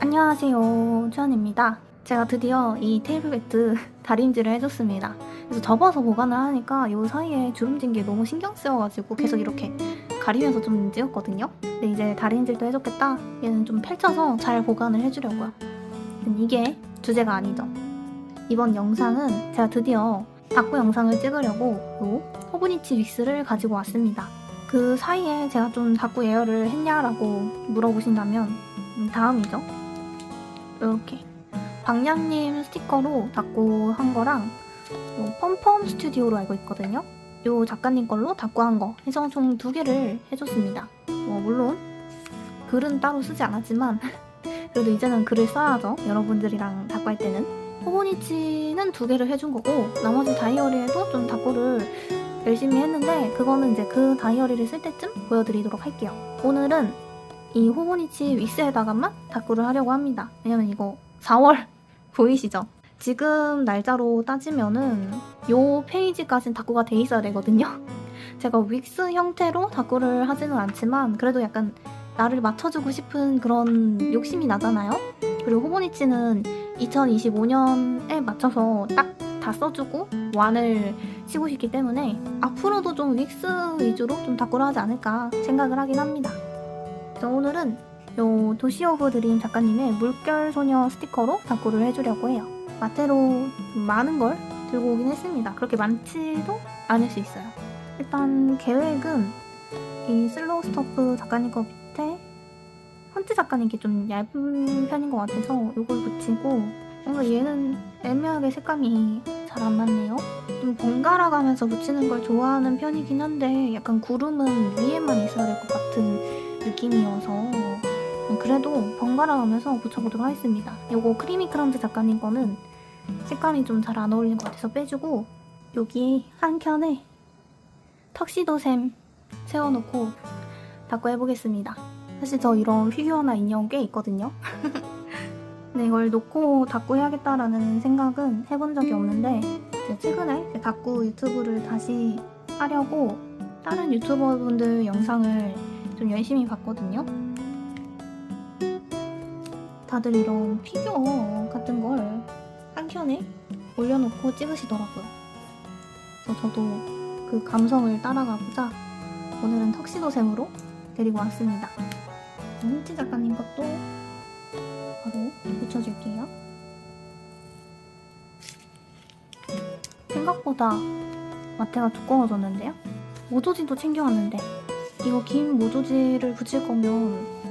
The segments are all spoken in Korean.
안녕하세요, 주연입니다. 제가 드디어 이 테이블 매트 다림질을 해줬습니다. 그래서 접어서 보관을 하니까 이 사이에 주름진 게 너무 신경 쓰여가지고 계속 이렇게 가리면서 좀 찍었거든요. 근데 이제 다림질도 해줬겠다. 얘는 좀 펼쳐서 잘 보관을 해주려고요. 이게 주제가 아니죠. 이번 영상은 제가 드디어 다꾸 영상을 찍으려고 이 호브니치 윅스를 가지고 왔습니다. 그 사이에 제가 좀 다꾸 예열을 했냐라고 물어보신다면 다음이죠. 이렇게 방냥님 스티커로 다꾸 한 거랑 펌펌 스튜디오로 알고 있거든요. 요 작가님 걸로 다꾸 한 거 해서 총 2개를 해줬습니다. 물론 글은 따로 쓰지 않았지만 그래도 이제는 글을 써야죠. 여러분들이랑 다꾸 할 때는. 호보니치는 2개를 해준 거고 나머지 다이어리에도 좀 다꾸를 열심히 했는데 그거는 이제 그 다이어리를 쓸 때쯤 보여드리도록 할게요. 오늘은 이 호보니치 윅스에다가만 다꾸를 하려고 합니다. 왜냐면 이거 4월 보이시죠? 지금 날짜로 따지면은 요 페이지까지는 다꾸가 돼 있어야 되거든요. 제가 윅스 형태로 다꾸를 하지는 않지만 그래도 약간 나를 맞춰주고 싶은 그런 욕심이 나잖아요. 그리고 호보니치는 2025년에 맞춰서 딱 다 써주고 완을 치고 싶기 때문에 앞으로도 좀 윅스 위주로 좀 다꾸를 하지 않을까 생각을 하긴 합니다. 그래서 오늘은 요 도시 오브 드림 작가님의 물결소녀 스티커로 다꾸를 해주려고 해요. 마테로 많은 걸 들고 오긴 했습니다. 그렇게 많지도 않을 수 있어요. 일단 계획은 이 슬로우 스토프 작가님 거 밑에 헌트 작가님께 좀 얇은 편인 것 같아서 이걸 붙이고 뭔가 얘는 애매하게 색감이 잘 안 맞네요. 좀 번갈아 가면서 붙이는 걸 좋아하는 편이긴 한데 약간 구름은 위에만 있어야 될 것 같은 느낌이어서 그래도 번갈아 가면서 붙여보도록 하겠습니다. 요거 크리미 크런즈 작가님 거는 색감이 좀 잘 안 어울리는 것 같아서 빼주고 여기 한 켠에 턱시도샘 세워놓고 다꾸 해보겠습니다. 사실 저 이런 피규어나 인형 꽤 있거든요. 근데 이걸 놓고 다꾸 해야겠다라는 생각은 해본 적이 없는데 최근에 다꾸 유튜브를 다시 하려고 다른 유튜버분들 영상을 좀 열심히 봤거든요. 다들 이런 피규어 같은 걸 한 켠에 올려놓고 찍으시더라고요. 그래서 저도 그 감성을 따라가보자 오늘은 턱시도샘으로 데리고 왔습니다. hun치 작가님 것도 바로 붙여줄게요. 생각보다 마테가 두꺼워졌는데요? 모조지도 챙겨왔는데 이거 긴 모조지를 붙일 거면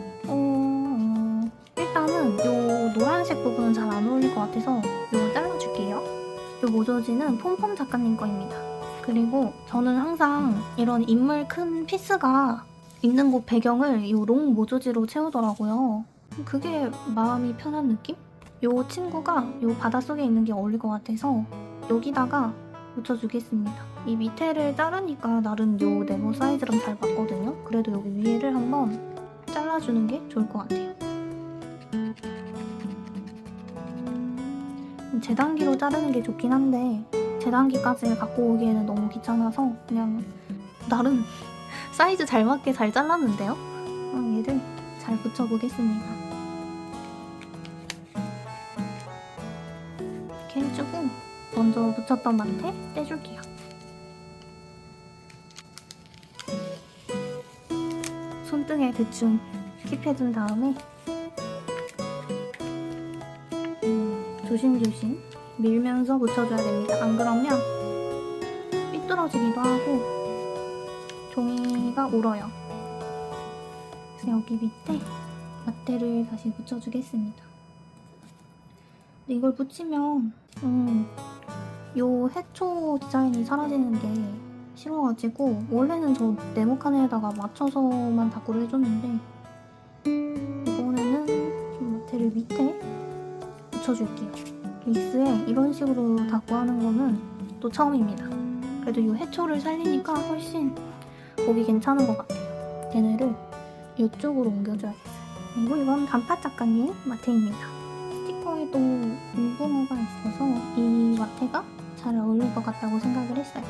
일단은 요 노란색 부분은 잘 안 어울릴 것 같아서 이거 잘라줄게요. 요 모조지는 폼폼 작가님 거입니다. 그리고 저는 항상 이런 인물 큰 피스가 있는 곳 배경을 이 롱 모조지로 채우더라고요. 그게 마음이 편한 느낌? 요 친구가 요 바닷속에 있는 게 어울릴 것 같아서 여기다가 붙여주겠습니다. 이 밑에를 자르니까 나름 요 네모 사이즈랑 잘 맞거든요. 그래도 여기 위에를 한번 잘라주는 게 좋을 것 같아요. 재단기로 자르는 게 좋긴 한데 재단기까지 갖고 오기에는 너무 귀찮아서 그냥 나름 사이즈 잘 맞게 잘 잘랐는데요? 얘를 잘 붙여보겠습니다. 이렇게 해주고 먼저 붙였던 마테 떼줄게요. 손등에 대충 킵해준 다음에 조심조심 밀면서 붙여줘야 됩니다. 안 그러면 삐뚤어지기도 하고 종이가 울어요. 그래서 여기 밑에 마테를 다시 붙여주겠습니다. 근데 이걸 붙이면 요 해초 디자인이 사라지는 게 싫어가지고 원래는 저 네모칸에다가 맞춰서만 다꾸를 해줬는데 이번에는 좀 마테를 밑에 붙여줄게요. 윅스에 이런 식으로 다꾸하는 거는 또 처음입니다. 그래도 이 해초를 살리니까 훨씬 보기 괜찮은 것 같아요. 얘네를 이쪽으로 옮겨줘야겠어요. 그리고 이건 단팥 작가님 마테입니다. 스티커에도 문구모가 있어서 이 마테가 잘 어울릴 것 같다고 생각을 했어요.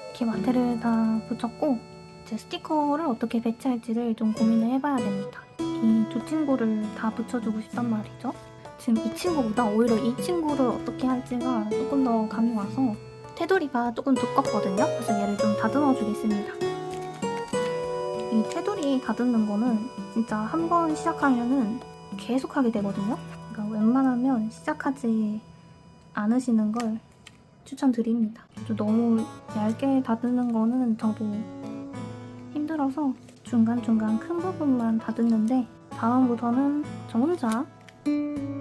이렇게 마테를 다 붙였고 제 스티커를 어떻게 배치할지를 좀 고민을 해봐야 됩니다. 이 두 친구를 다 붙여주고 싶단 말이죠. 지금 이 친구보다 오히려 이 친구를 어떻게 할지가 조금 더 감이 와서 테두리가 조금 두껍거든요. 그래서 얘를 좀 다듬어 주겠습니다. 이 테두리 다듬는 거는 진짜 한 번 시작하면은 계속 하게 되거든요. 그러니까 웬만하면 시작하지 않으시는 걸 추천드립니다. 좀 너무 얇게 다듬는 거는 저도 힘들어서 중간중간 큰 부분만 다듬는데 다음부터는 저 혼자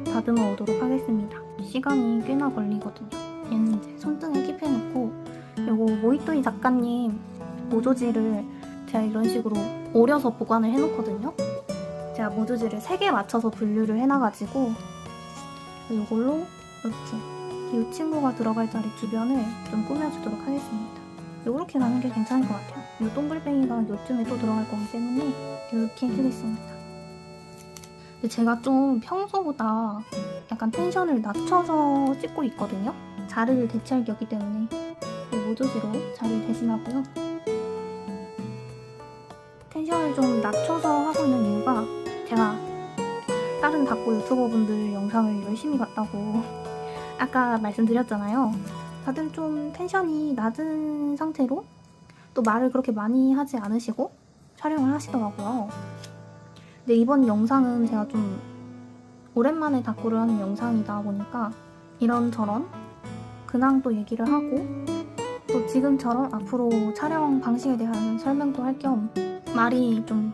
다듬어 오도록 하겠습니다. 시간이 꽤나 걸리거든요. 얘는 이제 손등에 킵해놓고 요거 모히또이 작가님 모조지를 제가 이런 식으로 오려서 보관을 해놓거든요. 제가 모조지를 3개 맞춰서 분류를 해놔가지고 이걸로 이렇게 이 친구가 들어갈 자리 주변을 좀 꾸며주도록 하겠습니다. 이렇게 가는 게 괜찮을 것 같아요. 이 동글뱅이가 요쯤에 또 들어갈 거기 때문에 이렇게 해주겠습니다. 근데 제가 좀 평소보다 약간 텐션을 낮춰서 찍고 있거든요. 자리를 대체할 게 없기 때문에 이 모조지로 자리를 대신하고요. 텐션을 좀 낮춰서 하고 있는 이유가 제가 다른 닭고 유튜버분들 영상을 열심히 봤다고 아까 말씀드렸잖아요. 다들 좀 텐션이 낮은 상태로 또 말을 그렇게 많이 하지 않으시고 촬영을 하시더라고요. 근데 이번 영상은 제가 좀 오랜만에 닭고를 하는 영상이다 보니까 이런저런 근황 또 얘기를 하고 또 지금처럼 앞으로 촬영 방식에 대한 설명도 할 겸 말이 좀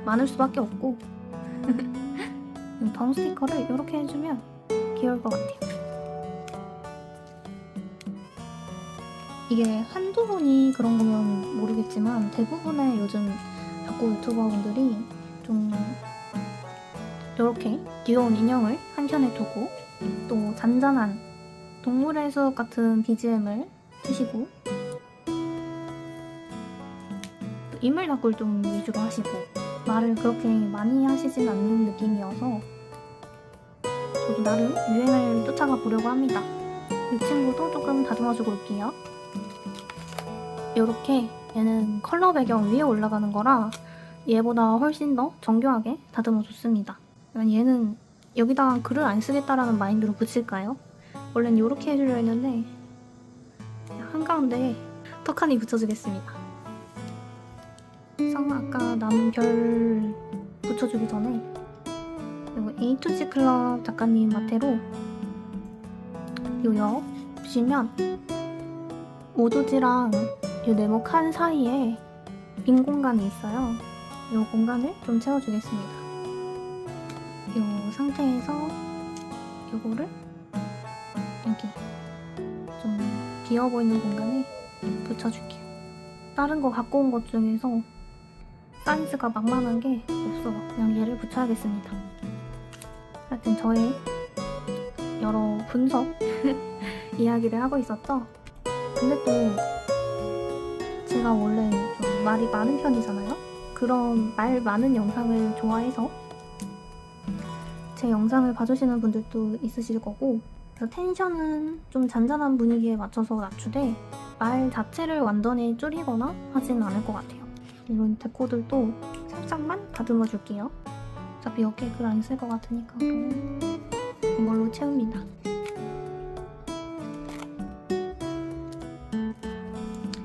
많을 수밖에 없고 던 스티커를 이렇게 해주면 귀여울 것 같아요. 이게 한두 분이 그런 거면 모르겠지만 대부분의 요즘 닭고 유튜버분들이 좀 이렇게 귀여운 인형을 한켠에 두고 또 잔잔한 동물의 숲 같은 BGM을 트시고 또 인물 닭고를 좀 위주로 하시고 말을 그렇게 많이 하시진 않는 느낌이어서 저도 나름 유행을 쫓아가 보려고 합니다. 이 친구도 조금 다듬어주고 올게요. 이렇게 얘는 컬러 배경 위에 올라가는 거라 얘보다 훨씬 더 정교하게 다듬어줬습니다. 얘는 여기다가 글을 안 쓰겠다라는 마인드로 붙일까요? 원래는 이렇게 해주려 했는데 한가운데에 턱하니 붙여주겠습니다. 그래서 아까 남은 별 붙여주기 전에 그리고 A2C 클럽 작가님 마테로 요 옆 보시면 모조지랑 이 네모 칸 사이에 빈 공간이 있어요. 이 공간을 좀 채워주겠습니다. 이 상태에서 이거를 여기 좀 비어 보이는 공간에 붙여줄게요. 다른 거 갖고 온 것 중에서 사이즈가 만만한 게 없어. 그냥 얘를 붙여야겠습니다. 하여튼 저의 여러 분석 이야기를 하고 있었죠. 근데 또 제가 원래 좀 말이 많은 편이잖아요. 그런 말 많은 영상을 좋아해서 제 영상을 봐주시는 분들도 있으실 거고 그래서 텐션은 좀 잔잔한 분위기에 맞춰서 낮추되 말 자체를 완전히 줄이거나 하진 않을 것 같아요. 이런 데코들도 살짝만 다듬어 줄게요. 어차피 여기에 글 안 쓸 것 같으니까 이걸로 채웁니다.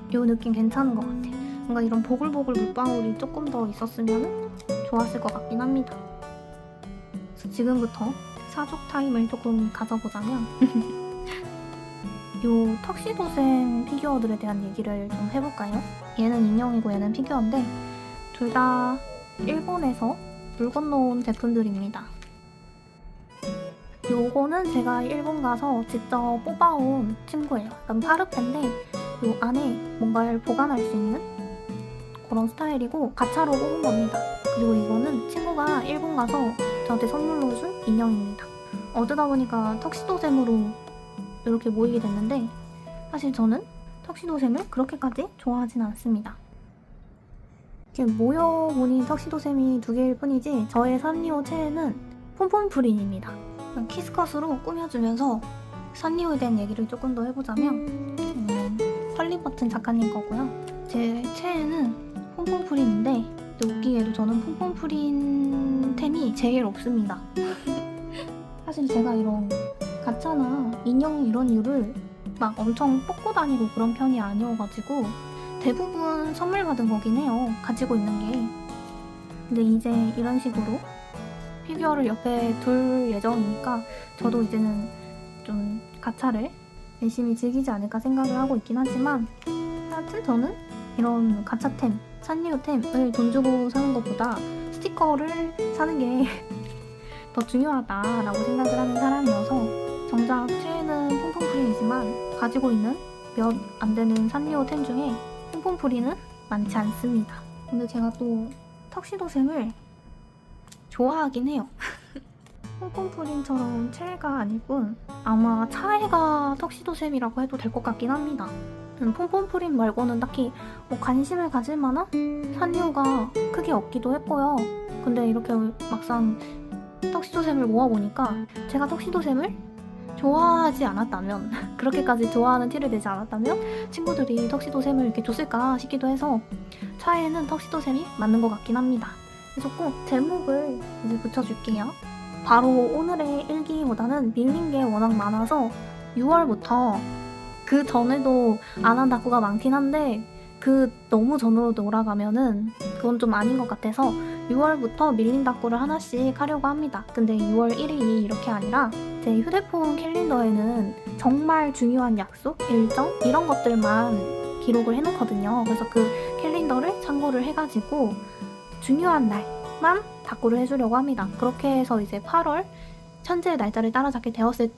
이 느낌 괜찮은 것 같아. 뭔가 이런 보글보글 물방울이 조금 더 있었으면 좋았을 것 같긴 합니다. 그래서 지금부터 사족 타임을 조금 가져보자면 이 턱시도생 피규어들에 대한 얘기를 좀 해볼까요? 얘는 인형이고 얘는 피규어인데 둘 다 일본에서 물 건너온 제품들입니다. 요거는 제가 일본 가서 직접 뽑아온 친구예요. 약간 파르페인데 요 안에 뭔가를 보관할 수 있는 그런 스타일이고 가차로 뽑은 겁니다. 그리고 이거는 친구가 일본 가서 저한테 선물로 준 인형입니다. 어쩌다 보니까 턱시도샘으로 이렇게 모이게 됐는데 사실 저는 턱시도샘을 그렇게까지 좋아하진 않습니다. 이렇게 모여보니 턱시도샘이 2개일 뿐이지 저의 산리오 최애는 폼폼프린입니다. 키스컷으로 꾸며주면서 산리오에 대한 얘기를 조금 더 해보자면 헐리버튼 작가님 거고요. 제 최애는 퐁퐁프린인데 웃기게도 저는 퐁퐁프린 템이 제일 없습니다. 사실 제가 이런 가차나 인형 이런 류를 막 엄청 뽑고 다니고 그런 편이 아니어가지고 대부분 선물 받은 거긴 해요, 가지고 있는 게. 근데 이제 이런 식으로 피규어를 옆에 둘 예정이니까 저도 이제는 좀 가차를 열심히 즐기지 않을까 생각을 하고 있긴 하지만, 하여튼 저는 이런 가차템, 산리오템을 돈 주고 사는 것보다 스티커를 사는 게 더 중요하다라고 생각을 하는 사람이어서 정작 최애는 퐁퐁프린이지만 가지고 있는 몇 안 되는 산리오템 중에 퐁퐁프린은 많지 않습니다. 근데 제가 또 턱시도샘을 좋아하긴 해요. 퐁퐁프린처럼 최애가 아니군 아마 차애가 턱시도샘이라고 해도 될 것 같긴 합니다. 퐁퐁프린 말고는 딱히 뭐 관심을 가질 만한 산리오가 크게 없기도 했고요. 근데 이렇게 막상 턱시도샘을 모아보니까 제가 턱시도샘을 좋아하지 않았다면 그렇게까지 좋아하는 티를 내지 않았다면 친구들이 턱시도샘을 이렇게 줬을까 싶기도 해서 차에는 턱시도샘이 맞는 것 같긴 합니다. 그래서 꼭 제목을 이제 붙여줄게요. 바로 오늘의 일기보다는 밀린 게 워낙 많아서 6월부터 그 전에도 안 한 다꾸가 많긴 한데 그 너무 전으로 돌아가면은 그건 좀 아닌 것 같아서 6월부터 밀린 다꾸를 하나씩 하려고 합니다. 근데 6월 1일이 이렇게 아니라 제 휴대폰 캘린더에는 정말 중요한 약속, 일정 이런 것들만 기록을 해놓거든요. 그래서 그 캘린더를 참고를 해가지고 중요한 날만 다꾸를 해주려고 합니다. 그렇게 해서 이제 8월 현재 날짜를 따라잡게 되었을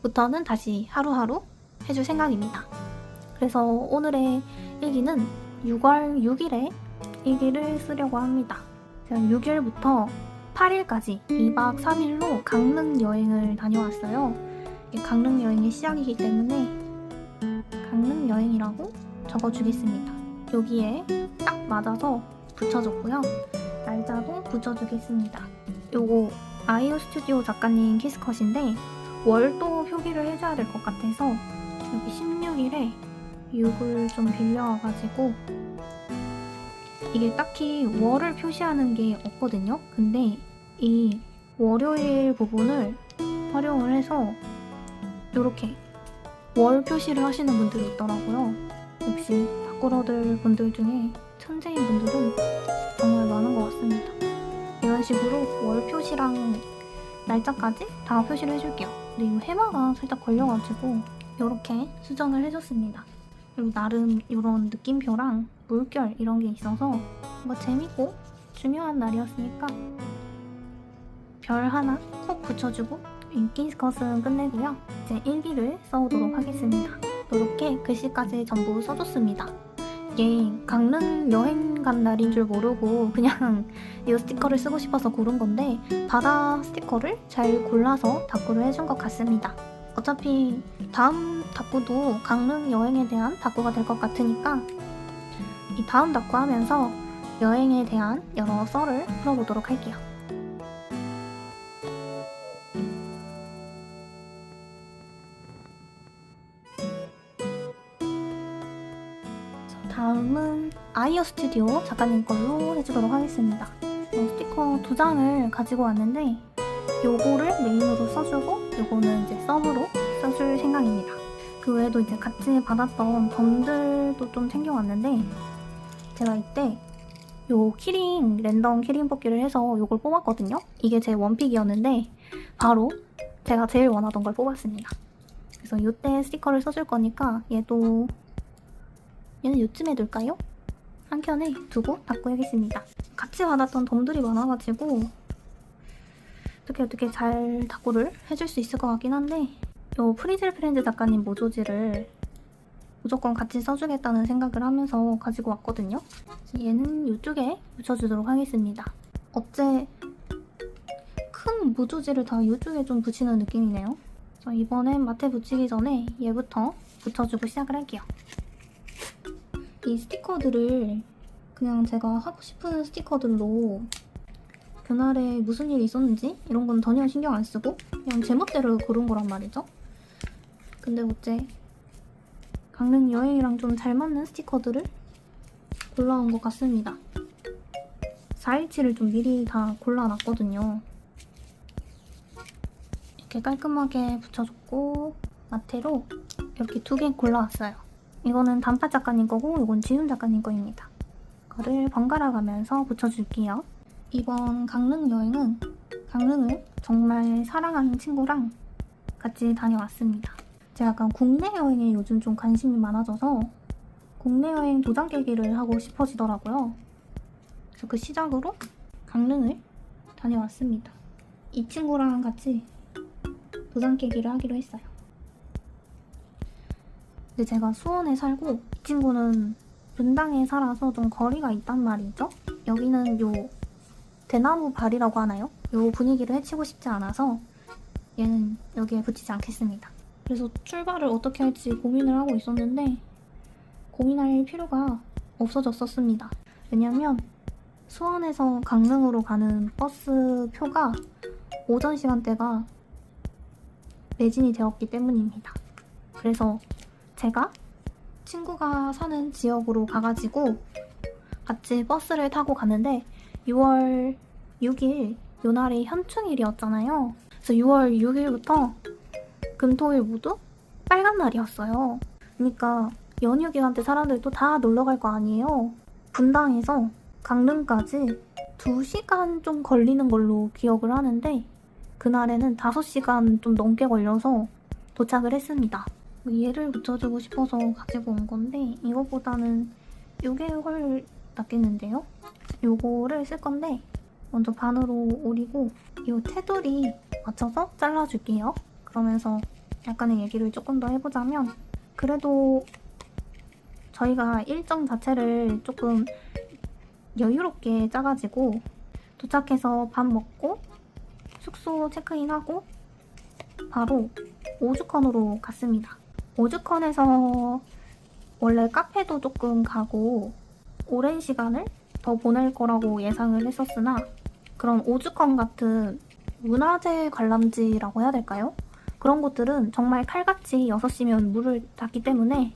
때부터는 다시 하루하루 해줄 생각입니다. 그래서 오늘의 일기는 6월 6일에 일기를 쓰려고 합니다. 제가 6일부터 8일까지 2박 3일로 강릉 여행을 다녀왔어요. 이게 강릉 여행의 시작이기 때문에 강릉 여행이라고 적어주겠습니다. 여기에 딱 맞아서 붙여줬고요. 날짜도 붙여주겠습니다. 요거 아이오 스튜디오 작가님 키스컷인데 월도 표기를 해줘야 될 것 같아서 여기 16일에 6을 좀 빌려와가지고 이게 딱히 월을 표시하는 게 없거든요. 근데 이 월요일 부분을 활용을 해서 이렇게 월 표시를 하시는 분들이 있더라고요. 역시 다꾸러들 분들 중에 천재인 분들은 정말 많은 것 같습니다. 이런 식으로 월 표시랑 날짜까지 다 표시를 해줄게요. 근데 이 해마가 살짝 걸려가지고 이렇게 수정을 해줬습니다. 그리고 나름 이런 느낌표랑 물결 이런 게 있어서 뭔가 재밌고 중요한 날이었으니까 별 하나 콕 붙여주고 인기스컷은 끝내고요. 이제 일기를 써오도록 하겠습니다. 이렇게 글씨까지 전부 써줬습니다. 이게 강릉 여행 간 날인 줄 모르고 그냥 이 스티커를 쓰고 싶어서 고른 건데 바다 스티커를 잘 골라서 다꾸를 해준 것 같습니다. 어차피 다음 다꾸도 강릉 여행에 대한 다꾸가 될 것 같으니까 이 다음 다꾸 하면서 여행에 대한 여러 썰을 풀어보도록 할게요. 다음은 아이오 스튜디오 작가님 걸로 해주도록 하겠습니다. 스티커 2장을 가지고 왔는데 요거를 메인으로 써주고 요거는 이제 썸으로 써줄 생각입니다. 그 외에도 이제 같이 받았던 덤들도 좀 챙겨왔는데 제가 이때 요 키링 랜덤 키링 뽑기를 해서 요걸 뽑았거든요. 이게 제 원픽이었는데 바로 제가 제일 원하던 걸 뽑았습니다. 그래서 요때 스티커를 써줄 거니까 얘는 요쯤에 둘까요? 한 켠에 두고 다꾸해야겠습니다. 같이 받았던 덤들이 많아가지고 어떻게 잘 다꾸를 해줄 수 있을 것 같긴 한데 요 프리즐 프렌즈 작가님 모조지를 무조건 같이 써주겠다는 생각을 하면서 가지고 왔거든요. 얘는 이쪽에 붙여주도록 하겠습니다. 어째 큰 모조지를 다 이쪽에 좀 붙이는 느낌이네요. 이번엔 마테 붙이기 전에 얘부터 붙여주고 시작을 할게요. 이 스티커들을 그냥 제가 하고 싶은 스티커들로 그날에 무슨 일이 있었는지 이런 건 전혀 신경 안 쓰고 그냥 제멋대로 고른 거란 말이죠. 근데 어째 강릉 여행이랑 좀 잘 맞는 스티커들을 올라온 것 같습니다. 4일치를 좀 미리 다 골라놨거든요. 이렇게 깔끔하게 붙여줬고 마테로 이렇게 2개 골라왔어요. 이거는 단팥 작가님 거고 이건 지훈 작가님 거입니다. 이거를 번갈아 가면서 붙여줄게요. 이번 강릉 여행은 강릉을 정말 사랑하는 친구랑 같이 다녀왔습니다. 제가 약간 국내 여행에 요즘 좀 관심이 많아져서 국내 여행 도장 깨기를 하고 싶어지더라고요. 그래서 그 시작으로 강릉을 다녀왔습니다. 이 친구랑 같이 도장 깨기를 하기로 했어요. 근데 제가 수원에 살고 이 친구는 분당에 살아서 좀 거리가 있단 말이죠. 여기는 요 대나무 발이라고 하나요? 요 분위기를 해치고 싶지 않아서 얘는 여기에 붙이지 않겠습니다. 그래서 출발을 어떻게 할지 고민을 하고 있었는데 고민할 필요가 없어졌었습니다. 왜냐면 수원에서 강릉으로 가는 버스 표가 오전 시간대가 매진이 되었기 때문입니다. 그래서 제가 친구가 사는 지역으로 가가지고 같이 버스를 타고 가는데 6월 6일 요 날이 현충일이었잖아요. 그래서 6월 6일부터 금토일 모두 빨간 날이었어요. 그러니까 연휴 기간 때 사람들도 다 놀러 갈 거 아니에요. 분당에서 강릉까지 2시간 좀 걸리는 걸로 기억을 하는데 그날에는 5시간 좀 넘게 걸려서 도착을 했습니다. 얘를 붙여주고 싶어서 가지고 온 건데 이거보다는 이게 훨 낫겠는데요? 요거를 쓸 건데 먼저 반으로 오리고 이 테두리 맞춰서 잘라줄게요. 그러면서 약간의 얘기를 조금 더 해보자면 그래도 저희가 일정 자체를 조금 여유롭게 짜가지고 도착해서 밥 먹고 숙소 체크인하고 바로 오죽헌으로 갔습니다. 오죽헌에서 원래 카페도 조금 가고 오랜 시간을 더 보낼 거라고 예상을 했었으나 그런 오죽헌 같은 문화재 관람지라고 해야 될까요? 그런 곳들은 정말 칼같이 6시면 물을 닫기 때문에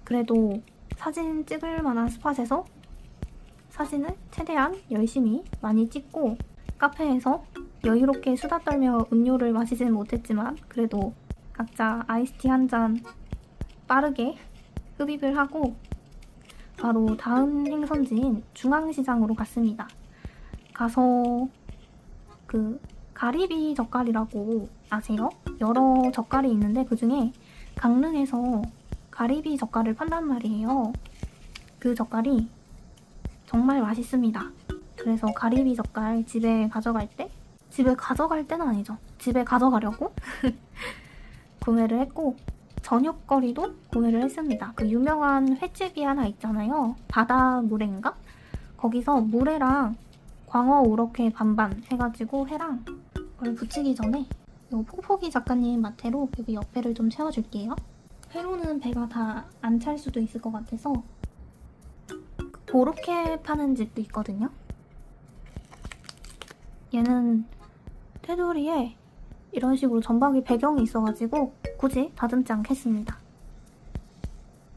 그래도 사진 찍을 만한 스팟에서 사진을 최대한 열심히 많이 찍고 카페에서 여유롭게 수다 떨며 음료를 마시지는 못했지만 그래도 각자 아이스티 한 잔 빠르게 흡입을 하고 바로 다음 행선지인 중앙시장으로 갔습니다. 가서 그 가리비 젓갈이라고 아세요? 여러 젓갈이 있는데 그 중에 강릉에서 가리비 젓갈을 판단 말이에요. 그 젓갈이 정말 맛있습니다. 그래서 가리비 젓갈 집에 가져갈 때는 아니죠. 집에 가져가려고 구매를 했고 저녁거리도 구매를 했습니다. 그 유명한 횟집이 하나 있잖아요. 바다물회인가? 거기서 물회랑 광어 우럭회 반반 해가지고 회랑 그걸 붙이기 전에 이 폭포기 작가님 마테로 여기 옆에를 좀 채워줄게요. 회로는 배가 다 안 찰 수도 있을 것 같아서 그렇게 파는 집도 있거든요. 얘는 테두리에 이런 식으로 전박이 배경이 있어가지고 굳이 다듬지 않겠습니다.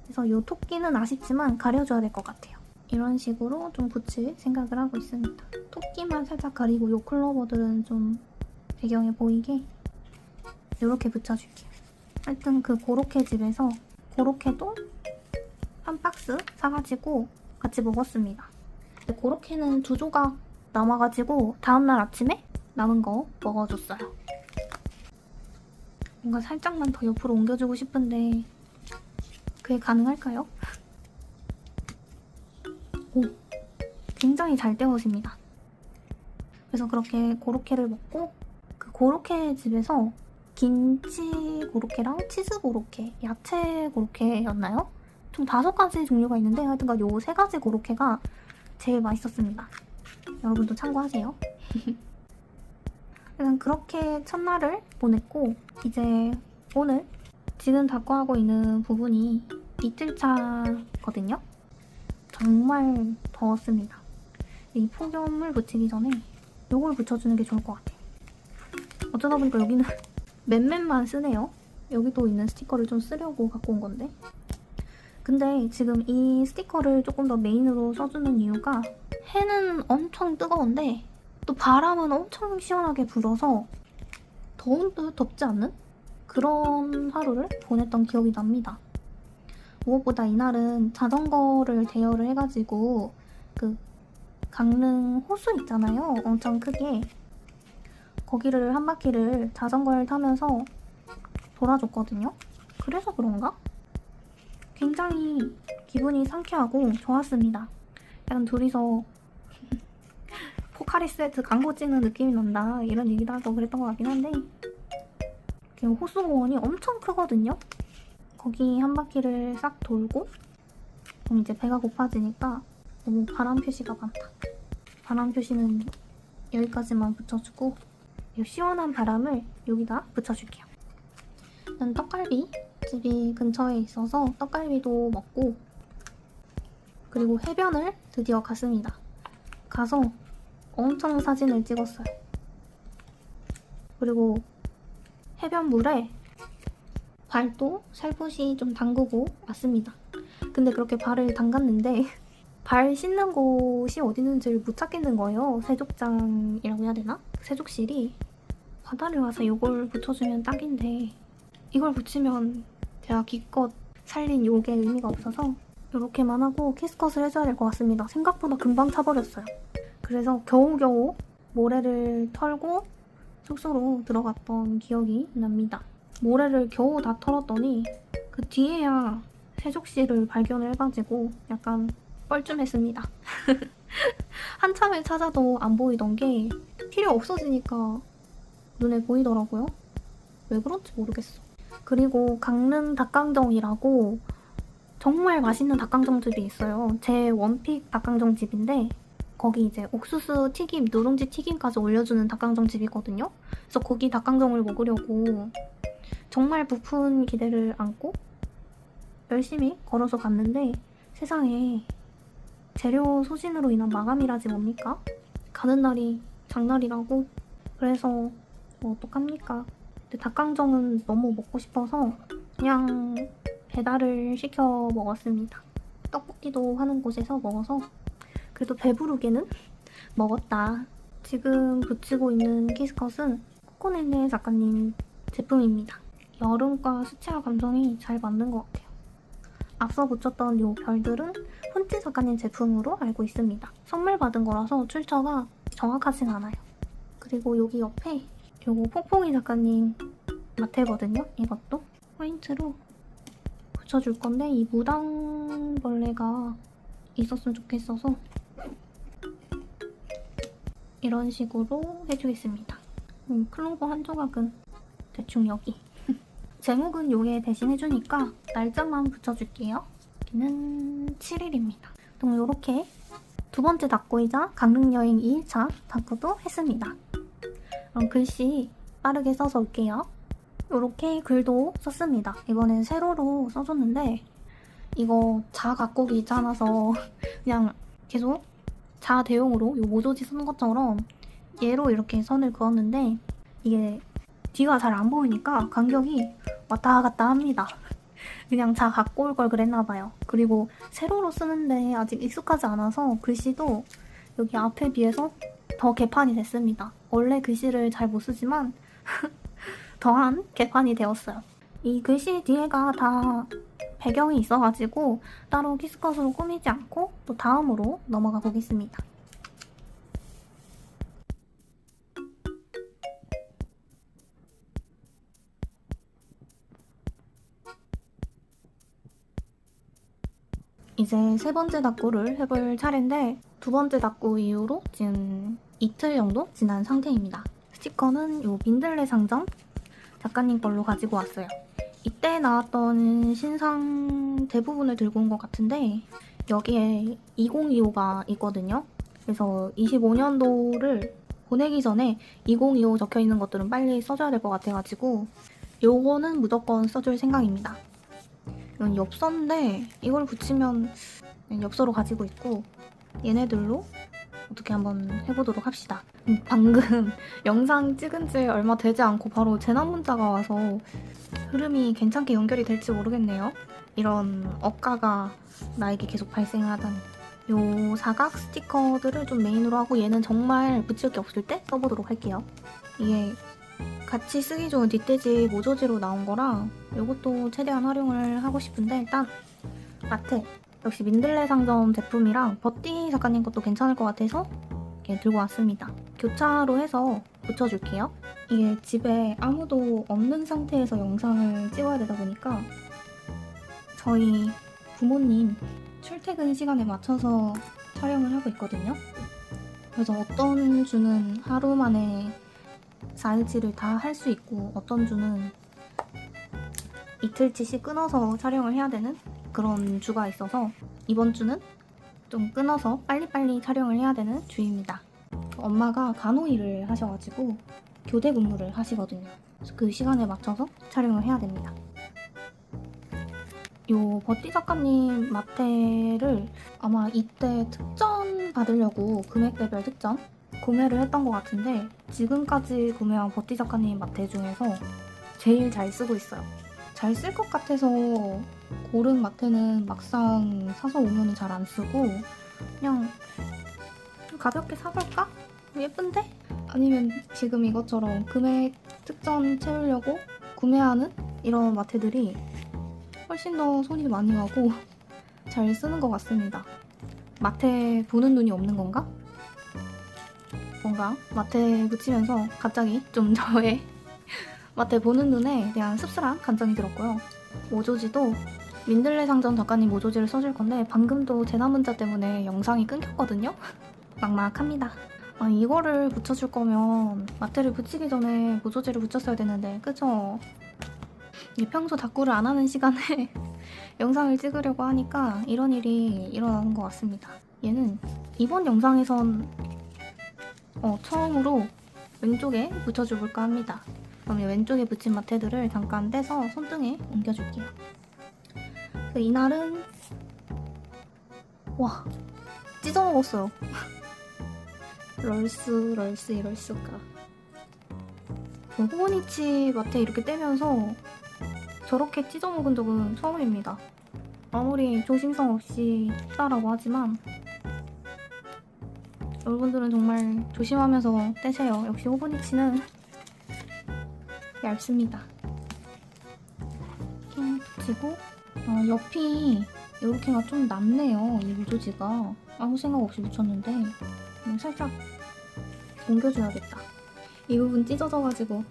그래서 이 토끼는 아쉽지만 가려줘야 될 것 같아요. 이런 식으로 좀 붙일 생각을 하고 있습니다. 토끼만 살짝 가리고 이 클로버들은 좀 배경에 보이게 이렇게 붙여줄게요. 하여튼 그 고로케 집에서 고로케도 한 박스 사가지고 같이 먹었습니다. 근데 고로케는 2조각 남아가지고 다음날 아침에 남은 거 먹어줬어요. 뭔가 살짝만 더 옆으로 옮겨주고 싶은데 그게 가능할까요? 오, 굉장히 잘 데워집니다. 그래서 그렇게 고로케를 먹고 그 고로케 집에서 김치 고로케랑 치즈 고로케, 야채 고로케였나요? 총 5가지 종류가 있는데 하여튼간 요 3가지 고로케가 제일 맛있었습니다. 여러분도 참고하세요. 일단 그렇게 첫날을 보냈고 이제 오늘 지금 작고하고 있는 부분이 이틀차거든요. 정말 더웠습니다. 이 폭염을 붙이기 전에 이걸 붙여주는 게 좋을 것 같아요. 어쩌다 보니까 여기는 맨맨만 쓰네요. 여기도 있는 스티커를 좀 쓰려고 갖고 온 건데 근데 지금 이 스티커를 조금 더 메인으로 써주는 이유가 해는 엄청 뜨거운데 또 바람은 엄청 시원하게 불어서 더운 듯 덥지 않는 그런 하루를 보냈던 기억이 납니다. 무엇보다 이날은 자전거를 대여를 해가지고 그 강릉 호수 있잖아요. 엄청 크게. 거기를 한 바퀴를 자전거를 타면서 돌아줬거든요. 그래서 그런가? 굉장히 기분이 상쾌하고 좋았습니다. 약간 둘이서 포카리 스웨트 광고 찍는 느낌이 난다 이런 얘기도 하고 그랬던 것 같긴 한데 호수공원이 엄청 크거든요. 거기 한 바퀴를 싹 돌고 그럼 이제 배가 고파지니까 너무 바람 표시가 많다. 바람 표시는 여기까지만 붙여주고 이 시원한 바람을 여기다 붙여줄게요. 일단 떡갈비 집이 근처에 있어서 떡갈비도 먹고 그리고 해변을 드디어 갔습니다. 가서 엄청 사진을 찍었어요. 그리고 해변물에 발도 살포시 좀 담그고 왔습니다. 근데 그렇게 발을 담갔는데 발 씻는 곳이 어디 있는지를 못 찾겠는 거예요. 세족장이라고 해야 되나? 세족실이 바다를 와서 이걸 붙여주면 딱인데 이걸 붙이면 제가 기껏 살린 요게 의미가 없어서 이렇게만 하고 키스컷을 해줘야 될 것 같습니다. 생각보다 금방 차버렸어요. 그래서 겨우겨우 모래를 털고 숙소로 들어갔던 기억이 납니다. 모래를 겨우 다 털었더니 그 뒤에야 세족실을 발견을 해가지고 약간 뻘쭘했습니다. 한참을 찾아도 안 보이던 게 필요 없어지니까 눈에 보이더라고요. 왜 그런지 모르겠어. 그리고 강릉 닭강정이라고 정말 맛있는 닭강정집이 있어요. 제 원픽 닭강정집인데 거기 이제 옥수수 튀김, 누룽지 튀김까지 올려주는 닭강정집이거든요. 그래서 거기 닭강정을 먹으려고 정말 부푼 기대를 안고 열심히 걸어서 갔는데 세상에 재료 소진으로 인한 마감이라지 뭡니까? 가는 날이 장날이라고. 그래서 뭐 어떡합니까? 근데 닭강정은 너무 먹고 싶어서 그냥 배달을 시켜 먹었습니다. 떡볶이도 하는 곳에서 먹어서 그래도 배부르게는 먹었다. 지금 붙이고 있는 키스컷은 코코넬네 작가님 제품입니다. 여름과 수채화 감성이 잘 맞는 것 같아요. 앞서 붙였던 이 별들은 폰치 작가님 제품으로 알고 있습니다. 선물 받은 거라서 출처가 정확하진 않아요. 그리고 여기 옆에 요거 폭풍이 작가님 마테거든요. 이것도 포인트로 붙여줄 건데 이 무당벌레가 있었으면 좋겠어서 이런 식으로 해주겠습니다. 클로버 한 조각은 대충 여기. 제목은 요게 대신 해주니까 날짜만 붙여줄게요. 여기는 7일입니다. 그럼 요렇게 두 번째 닭고이자 강릉여행 2일차 닭고도 했습니다. 그럼 글씨 빠르게 써서 올게요. 요렇게 글도 썼습니다. 이번엔 세로로 써줬는데 이거 자 갖고 귀찮아서 그냥 계속 자 대용으로 요 모조지 쓴 것처럼 얘로 이렇게 선을 그었는데 이게 뒤가 잘 안 보이니까 간격이 왔다 갔다 합니다. 그냥 자 갖고 올 걸 그랬나봐요. 그리고 세로로 쓰는데 아직 익숙하지 않아서 글씨도 여기 앞에 비해서 더 개판이 됐습니다. 원래 글씨를 잘 못 쓰지만 더한 개판이 되었어요. 이 글씨 뒤에가 다 배경이 있어가지고 따로 키스컷으로 꾸미지 않고 또 다음으로 넘어가 보겠습니다. 이제 세 번째 닭구를 해볼 차례인데 두 번째 닭구 이후로 지금 이틀 정도 지난 상태입니다. 스티커는 요 민들레 상점 작가님 걸로 가지고 왔어요. 이때 나왔던 신상 대부분을 들고 온 것 같은데 여기에 2025가 있거든요. 그래서 25년도를 보내기 전에 2025 적혀있는 것들은 빨리 써줘야 될 것 같아가지고 요거는 무조건 써줄 생각입니다. 이건 엽서인데 이걸 붙이면 엽서로 가지고 있고 얘네들로 어떻게 한번 해보도록 합시다. 방금 영상 찍은 지 얼마 되지 않고 바로 재난 문자가 와서 흐름이 괜찮게 연결이 될지 모르겠네요. 이런 억가가 나에게 계속 발생을 하다니. 요 사각 스티커들을 좀 메인으로 하고 얘는 정말 붙일 게 없을 때 써보도록 할게요. 이게 같이 쓰기 좋은 뒷돼지 모조지로 나온 거랑 요것도 최대한 활용을 하고 싶은데 일단 마트 역시 민들레 상점 제품이랑 버띠 작가님 것도 괜찮을 것 같아서 이렇게 들고 왔습니다. 교차로 해서 붙여줄게요. 이게 집에 아무도 없는 상태에서 영상을 찍어야 되다 보니까 저희 부모님 출퇴근 시간에 맞춰서 촬영을 하고 있거든요. 그래서 어떤 주는 하루 만에 4일치를 다 할 수 있고 어떤 주는 이틀치씩 끊어서 촬영을 해야 되는 그런 주가 있어서 이번 주는 좀 끊어서 빨리빨리 촬영을 해야 되는 주입니다. 엄마가 간호일을 하셔가지고 교대 근무를 하시거든요. 그래서 그 시간에 맞춰서 촬영을 해야 됩니다. 요 버띠 작가님 마테를 아마 이때 특전 받으려고 금액대별 특전 구매를 했던 것 같은데 지금까지 구매한 버띠 작가님 마테 중에서 제일 잘 쓰고 있어요. 잘 쓸 것 같아서 고른 마테는 막상 사서 오면 잘 안 쓰고 그냥 좀 가볍게 사볼까? 예쁜데? 아니면 지금 이것처럼 금액 특전 채우려고 구매하는 이런 마테들이 훨씬 더 손이 많이 가고 잘 쓰는 것 같습니다. 마테 보는 눈이 없는 건가? 뭔가 마테 붙이면서 갑자기 좀 저의 마테 보는 눈에 대한 씁쓸한 감정이 들었고요. 모조지도 민들레 상점 작가님 모조지를 써줄 건데 방금도 재난 문자 때문에 영상이 끊겼거든요? 막막합니다. 아, 이거를 붙여줄 거면 마테를 붙이기 전에 모조지를 붙였어야 되는데 그쵸? 이게 평소 다꾸를 안 하는 시간에 영상을 찍으려고 하니까 이런 일이 일어나는 것 같습니다. 얘는 이번 영상에선 처음으로 왼쪽에 붙여줄까 합니다. 그럼 왼쪽에 붙인 마테들을 잠깐 떼서 손등에 옮겨줄게요. 이날은 와 찢어먹었어요. 럴스 이럴 수가. 저 호보니치 마테 이렇게 떼면서 저렇게 찢어먹은 적은 처음입니다. 아무리 조심성 없이 뜯다라고 하지만 여러분들은 정말 조심하면서 떼세요. 역시 호보니치는 얇습니다. 이렇게 붙이고 옆이 이렇게가 좀 남네요. 이 모조지가 아무 생각 없이 붙였는데 살짝 옮겨줘야겠다. 이 부분 찢어져가지고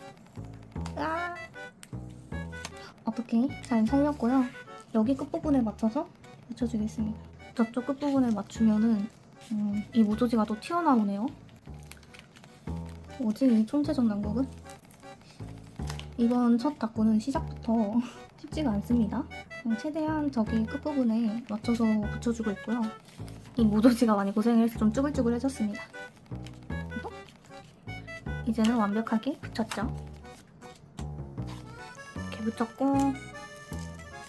어떻게 잘 살렸고요. 여기 끝부분에 맞춰서 붙여주겠습니다. 저쪽 끝부분에 맞추면은 이 모조지가 또 튀어나오네요. 뭐지 이 총체적 난국은? 이번 첫 다꾸는 시작부터 쉽지가 않습니다. 최대한 저기 끝부분에 맞춰서 붙여주고 있고요. 이 모조지가 많이 고생해서 좀 쭈글쭈글해졌습니다. 이제는 완벽하게 붙였죠. 이렇게 붙였고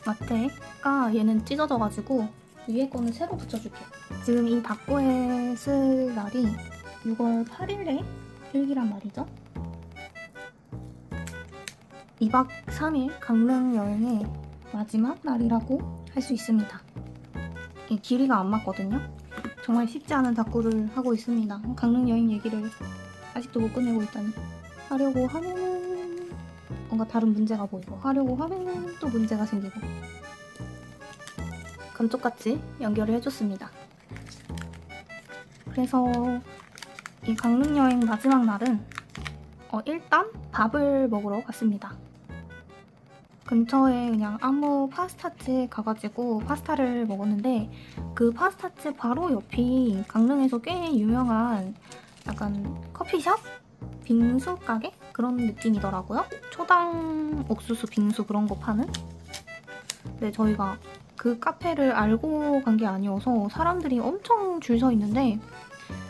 마테가 얘는 찢어져가지고 위에 거는 새로 붙여줄게요. 지금 이 다꾸에 쓸 날이 6월 8일에 일기란 말이죠. 2박 3일 강릉 여행의 마지막 날이라고 할 수 있습니다. 이 길이가 안 맞거든요. 정말 쉽지 않은 다꾸를 하고 있습니다. 강릉 여행 얘기를 아직도 못 끝내고 있다니. 하려고 하면 뭔가 다른 문제가 보이고 하려고 하면 또 문제가 생기고 감쪽같이 연결을 해줬습니다. 그래서 이 강릉 여행 마지막 날은 일단 밥을 먹으러 갔습니다. 근처에 그냥 아무 파스타집 가가지고 파스타를 먹었는데 그 파스타집 바로 옆이 강릉에서 꽤 유명한 약간 커피숍? 빙수 가게? 그런 느낌이더라고요. 초당 옥수수 빙수 그런 거 파는? 근데 저희가 그 카페를 알고 간 게 아니어서 사람들이 엄청 줄 서 있는데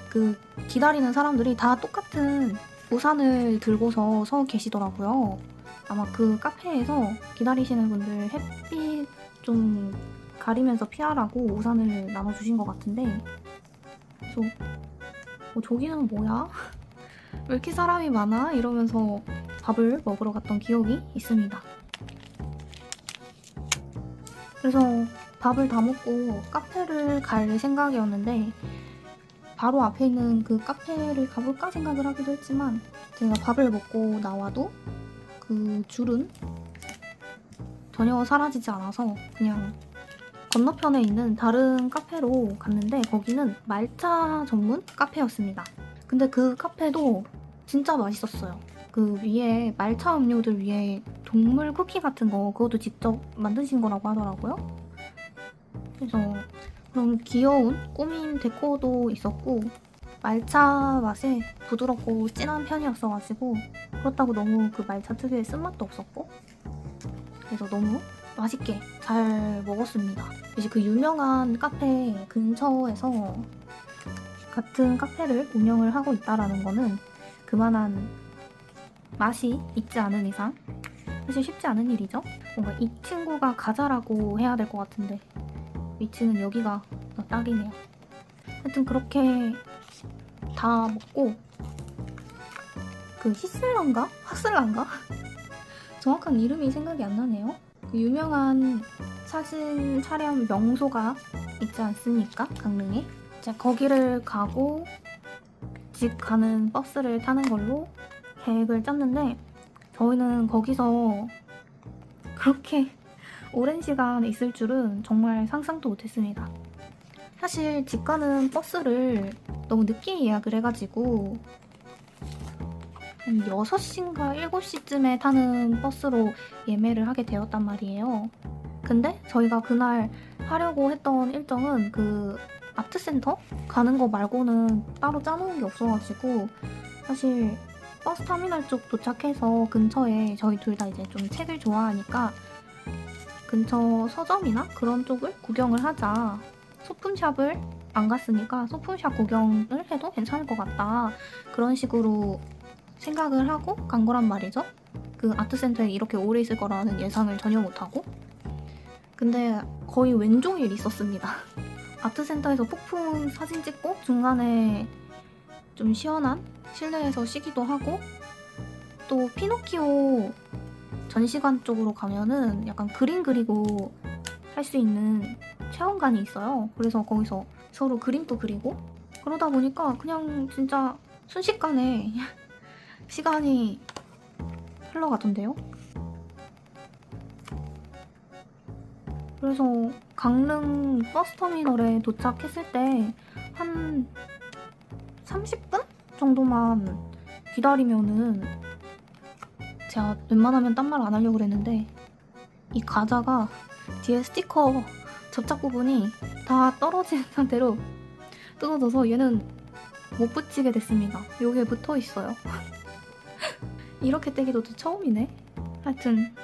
그 기다리는 사람들이 다 똑같은 우산을 들고서 서 계시더라고요. 아마 그 카페에서 기다리시는 분들 햇빛 좀 가리면서 피하라고 우산을 나눠주신 것 같은데 그래서 저기는 뭐야? 왜 이렇게 사람이 많아? 이러면서 밥을 먹으러 갔던 기억이 있습니다. 그래서 밥을 다 먹고 카페를 갈 생각이었는데 바로 앞에 있는 그 카페를 가볼까 생각을 하기도 했지만 제가 밥을 먹고 나와도 그 줄은 전혀 사라지지 않아서 그냥 건너편에 있는 다른 카페로 갔는데 거기는 말차 전문 카페였습니다. 근데 그 카페도 진짜 맛있었어요. 그 위에 말차 음료들 위에 동물 쿠키 같은 거 그것도 직접 만드신 거라고 하더라고요. 그래서 그런 귀여운 꾸민 데코도 있었고 말차 맛이 부드럽고 진한 편이었어가지고 그렇다고 너무 그 말차 특유의 쓴맛도 없었고 그래서 너무 맛있게 잘 먹었습니다. 이제 그 유명한 카페 근처에서 같은 카페를 운영을 하고 있다라는 거는 그만한 맛이 있지 않은 이상 사실 쉽지 않은 일이죠. 뭔가 이 친구가 가자라고 해야 될 것 같은데 위치는 여기가 딱이네요. 하여튼 그렇게 다 먹고 그 히슬란가? 하슬란가? 정확한 이름이 생각이 안 나네요. 그 유명한 사진 촬영 명소가 있지 않습니까? 강릉에. 이제 거기를 가고 집 가는 버스를 타는 걸로 계획을 짰는데 저희는 거기서 그렇게 오랜 시간 있을 줄은 정말 상상도 못했습니다. 사실 집 가는 버스를 너무 늦게 예약을 해가지고 한 6시인가 7시쯤에 타는 버스로 예매를 하게 되었단 말이에요. 근데 저희가 그날 하려고 했던 일정은 그 아트센터 가는 거 말고는 따로 짜놓은 게 없어가지고 사실 버스터미널 쪽 도착해서 근처에 저희 둘 다 이제 좀 책을 좋아하니까 근처 서점이나 그런 쪽을 구경을 하자. 소품샵을 안 갔으니까 소품샵 구경을 해도 괜찮을 것 같다. 그런 식으로 생각을 하고 간 거란 말이죠. 그 아트센터에 이렇게 오래 있을 거라는 예상을 전혀 못하고. 근데 거의 왼종일 있었습니다. 아트센터에서 폭풍 사진 찍고 중간에 좀 시원한 실내에서 쉬기도 하고 또 피노키오 전시관 쪽으로 가면은 약간 그림 그리고 할 수 있는 체험관이 있어요. 그래서 거기서 서로 그림도 그리고 그러다 보니까 그냥 진짜 순식간에 시간이 흘러가던데요. 그래서 강릉 버스터미널에 도착했을 때 한 30분 정도만 기다리면은 제가 웬만하면 딴 말 안 하려고 그랬는데 이 과자가 뒤에 스티커 접착 부분이 다 떨어진 상태로 뜯어져서 얘는 못 붙이게 됐습니다. 여기에 붙어 있어요. 이렇게 떼기도 또 처음이네. 하여튼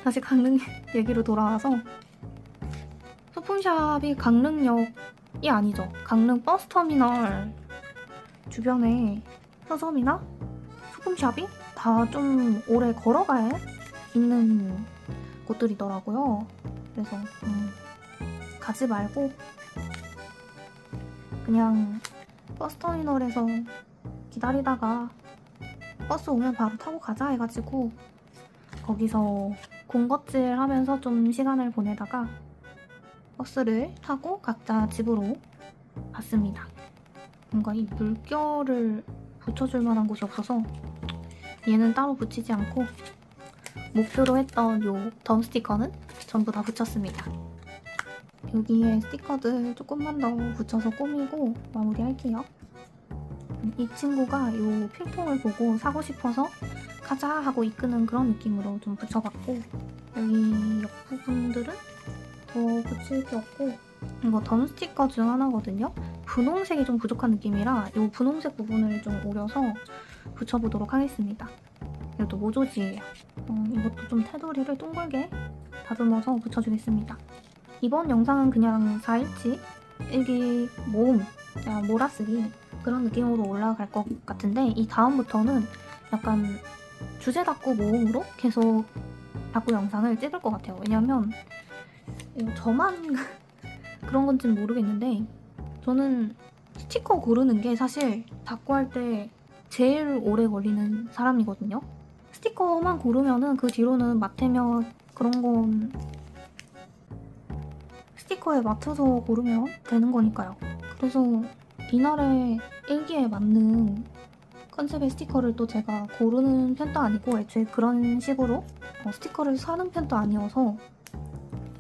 다시 강릉 얘기로 돌아와서 소품샵이 강릉역이 아니죠. 강릉 버스터미널 주변에 서점이나 소품샵이 다 좀 오래 걸어가야 있는 곳들이더라고요. 그래서 가지 말고 그냥 버스터미널에서 기다리다가 버스 오면 바로 타고 가자 해가지고 거기서 군것질 하면서 좀 시간을 보내다가 버스를 타고 각자 집으로 갔습니다. 뭔가 이 물결을 붙여줄 만한 곳이 없어서 얘는 따로 붙이지 않고 목표로 했던 요 덤 스티커는 전부 다 붙였습니다. 여기에 스티커들 조금만 더 붙여서 꾸미고 마무리할게요. 이 친구가 요 필통을 보고 사고 싶어서 가자 하고 이끄는 그런 느낌으로 좀 붙여봤고 여기 옆부분들은 더 붙일 게 없고 이거 덤 스티커 중 하나거든요. 분홍색이 좀 부족한 느낌이라 이 분홍색 부분을 좀 오려서 붙여보도록 하겠습니다. 이것도 모조지예요. 이것도 좀 테두리를 둥글게 다듬어서 붙여주겠습니다. 이번 영상은 그냥 4일치 일기 모음, 그냥 몰아쓰기 그런 느낌으로 올라갈 것 같은데 이 다음부터는 약간 주제 닫고 모음으로 계속 닫고 영상을 찍을 것 같아요. 왜냐면 저만 그런 건지는 모르겠는데 저는 스티커 고르는 게 사실 닫고 할 때 제일 오래 걸리는 사람이거든요. 스티커만 고르면은 그 뒤로는 마테며 그런 건 스티커에 맞춰서 고르면 되는 거니까요. 그래서 이날의 일기에 맞는 컨셉의 스티커를 또 제가 고르는 편도 아니고 애초에 그런 식으로 스티커를 사는 편도 아니어서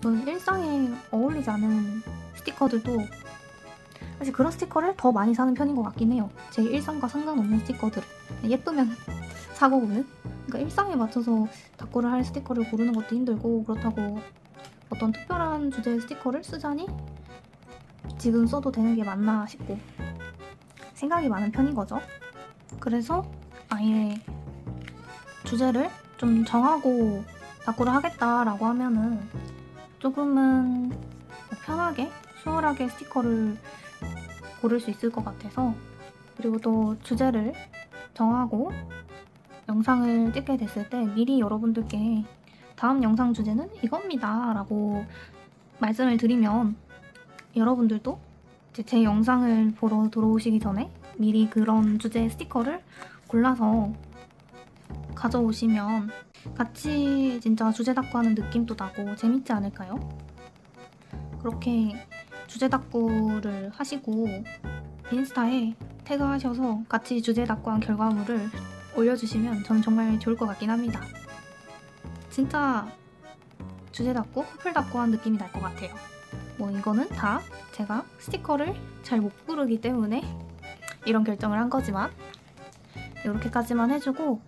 저는 일상에 어울리지 않은 스티커들도 사실 그런 스티커를 더 많이 사는 편인 것 같긴 해요. 제 일상과 상관없는 스티커들 예쁘면 사고 보는. 그러니까 일상에 맞춰서 다꾸를 할 스티커를 고르는 것도 힘들고 그렇다고 어떤 특별한 주제의 스티커를 쓰자니 지금 써도 되는 게 맞나 싶고 생각이 많은 편인 거죠. 그래서 아예 주제를 좀 정하고 다꾸를 하겠다라고 하면은 조금은 편하게 수월하게 스티커를 고를 수 있을 것 같아서, 그리고 또 주제를 정하고 영상을 찍게 됐을 때 미리 여러분들께 다음 영상 주제는 이겁니다 라고 말씀을 드리면 여러분들도 이제 제 영상을 보러 들어오시기 전에 미리 그런 주제의 스티커를 골라서 가져오시면 같이 진짜 주제 닦고 하는 느낌도 나고 재밌지 않을까요? 그렇게 주제 닦고를 하시고 인스타에 태그하셔서 같이 주제 닦고 한 결과물을 올려주시면 저는 정말 좋을 것 같긴 합니다. 진짜 주제 닦고 커플 닦고 한 느낌이 날 것 같아요. 뭐 이거는 다 제가 스티커를 잘 못 고르기 때문에 이런 결정을 한 거지만 이렇게까지만 해주고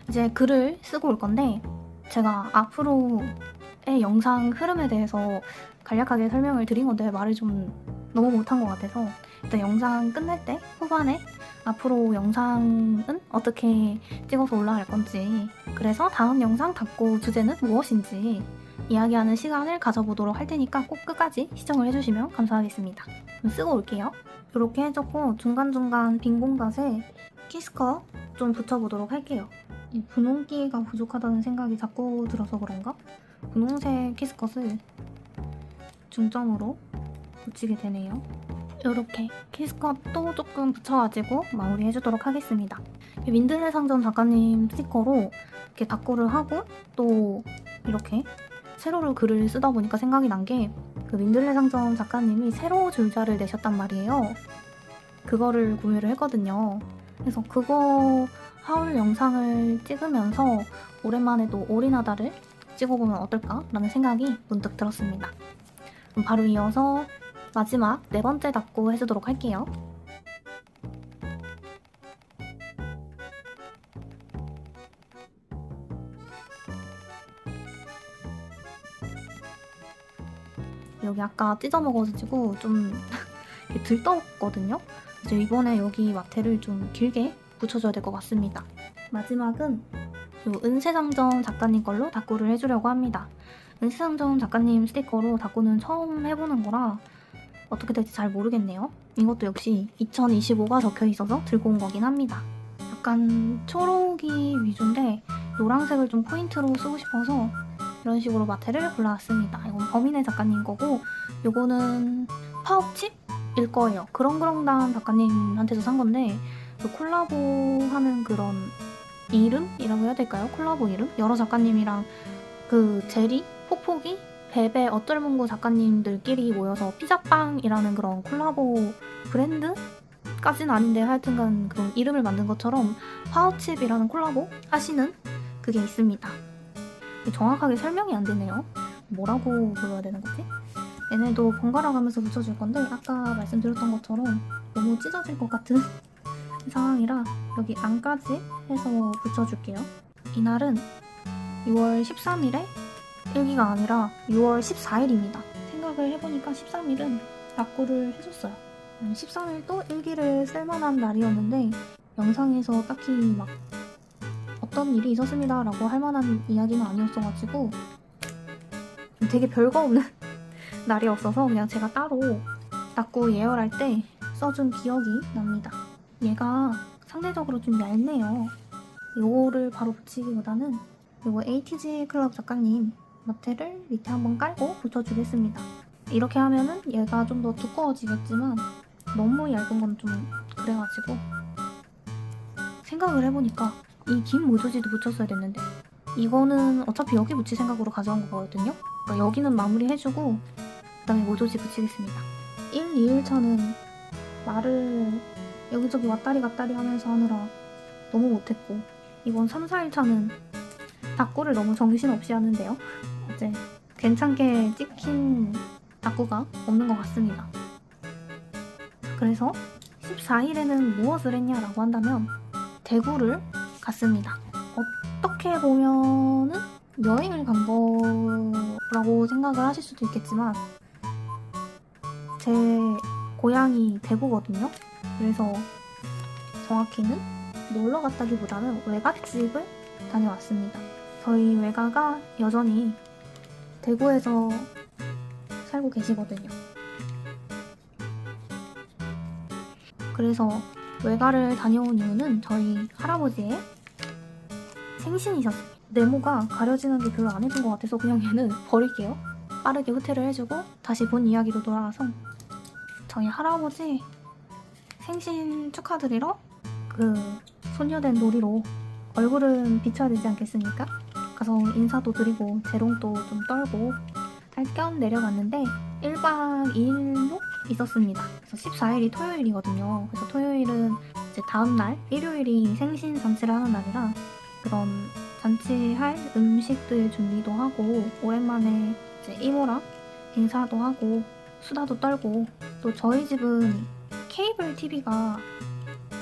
이제 글을 쓰고 올 건데, 제가 앞으로의 영상 흐름에 대해서 간략하게 설명을 드린 건데 말을 좀 너무 못한 것 같아서 일단 영상 끝날 때 후반에 앞으로 영상은 어떻게 찍어서 올라갈 건지, 그래서 다음 영상 닫고 주제는 무엇인지 이야기하는 시간을 가져보도록 할 테니까 꼭 끝까지 시청을 해주시면 감사하겠습니다. 그럼 쓰고 올게요. 이렇게 해줬고 중간중간 빈 공간에 키스컷 좀 붙여보도록 할게요. 이 분홍기가 부족하다는 생각이 자꾸 들어서 그런가? 분홍색 키스컷을 중점으로 붙이게 되네요. 이렇게 키스컷도 조금 붙여가지고 마무리해주도록 하겠습니다. 민들레 상점 작가님 스티커로 이렇게 닦고를 하고 또 이렇게 세로로 글을 쓰다 보니까 생각이 난 게 그 민들레 상점 작가님이 세로 줄자를 내셨단 말이에요. 그거를 구매를 했거든요. 그래서 그거 하울 영상을 찍으면서 오랜만에 또 오리나다를 찍어보면 어떨까라는 생각이 문득 들었습니다. 그럼 바로 이어서 마지막 네 번째 닦고 해주도록 할게요. 여기 아까 찢어 먹어가지고 좀 들떠왔거든요. 그래서 이번에 여기 마테를 좀 길게 붙여줘야 될 것 같습니다. 마지막은 요 은세상점 작가님 걸로 닦고를 해주려고 합니다. 은세상점 작가님 스티커로 닦고는 처음 해보는 거라 어떻게 될지 잘 모르겠네요. 이것도 역시 2025가 적혀 있어서 들고 온 거긴 합니다. 약간 초록이 위주인데 노란색을 좀 포인트로 쓰고 싶어서 이런 식으로 마테를 골라왔습니다. 이건 범인의 작가님 거고 요거는 파우칩일 거예요. 그렁그렁단 작가님한테서 산 건데 그 콜라보 하는 그런 이름이라고 해야 될까요? 콜라보 이름? 여러 작가님이랑 그 제리, 폭폭이, 베베, 어쩔문구 작가님들끼리 모여서 피자빵이라는 그런 콜라보 브랜드까지는 아닌데 하여튼간 그런 이름을 만든 것처럼 파우칩이라는 콜라보 하시는 그게 있습니다. 정확하게 설명이 안 되네요. 뭐라고 불러야 되는 거지? 얘네도 번갈아 가면서 붙여줄 건데 아까 말씀드렸던 것처럼 너무 찢어질 것 같은 상황이라 여기 안까지 해서 붙여줄게요. 이날은 6월 13일에 일기가 아니라 6월 14일입니다. 생각을 해보니까 13일은 납고를 해줬어요. 13일도 일기를 쓸만한 날이었는데 영상에서 딱히 막 어떤 일이 있었습니다 라고 할 만한 이야기는 아니었어가지고 되게 별거 없는 날이었어서 그냥 제가 따로 닦고 예열할 때 써준 기억이 납니다. 얘가 상대적으로 좀 얇네요. 요거를 바로 붙이기보다는 요거 ATG 클럽 작가님 마테를 밑에 한번 깔고 붙여주겠습니다. 이렇게 하면은 얘가 좀 더 두꺼워지겠지만 너무 얇은 건 좀 그래가지고 생각을 해보니까 이 긴 모조지도 붙였어야 됐는데 이거는 어차피 여기 붙일 생각으로 가져온 거거든요. 그러니까 여기는 마무리 해주고 그 다음에 모조지 붙이겠습니다. 1, 2일차는 말을 여기저기 왔다리 갔다리 하면서 하느라 너무 못했고, 이번 3, 4일차는 닭구를 너무 정신없이 하는데요. 이제 괜찮게 찍힌 닭구가 없는 것 같습니다. 그래서 14일에는 무엇을 했냐라고 한다면 대구를 갔습니다. 어떻게 보면은 여행을 간 거라고 생각을 하실 수도 있겠지만 제 고향이 대구거든요. 그래서 정확히는 놀러 갔다기보다는 외갓집을 다녀왔습니다. 저희 외가가 여전히 대구에서 살고 계시거든요. 그래서 외가를 다녀온 이유는 저희 할아버지의 생신이셨어요. 네모가 가려지는 게 별로 안 예쁜 것 같아서 그냥 얘는 버릴게요. 빠르게 후퇴를 해주고 다시 본 이야기로 돌아와서 저희 할아버지 생신 축하드리러 그 소녀된 놀이로 얼굴은 비춰야 되지 않겠습니까? 가서 인사도 드리고 재롱도 좀 떨고 할 겸 내려갔는데 1박 2일로 있었습니다. 그래서 14일이 토요일이거든요. 그래서 토요일은 이제 다음날 일요일이 생신 잔치를 하는 날이라 그런 잔치할 음식들 준비도 하고 오랜만에 이제 이모랑 인사도 하고 수다도 떨고 또 저희 집은 케이블 TV가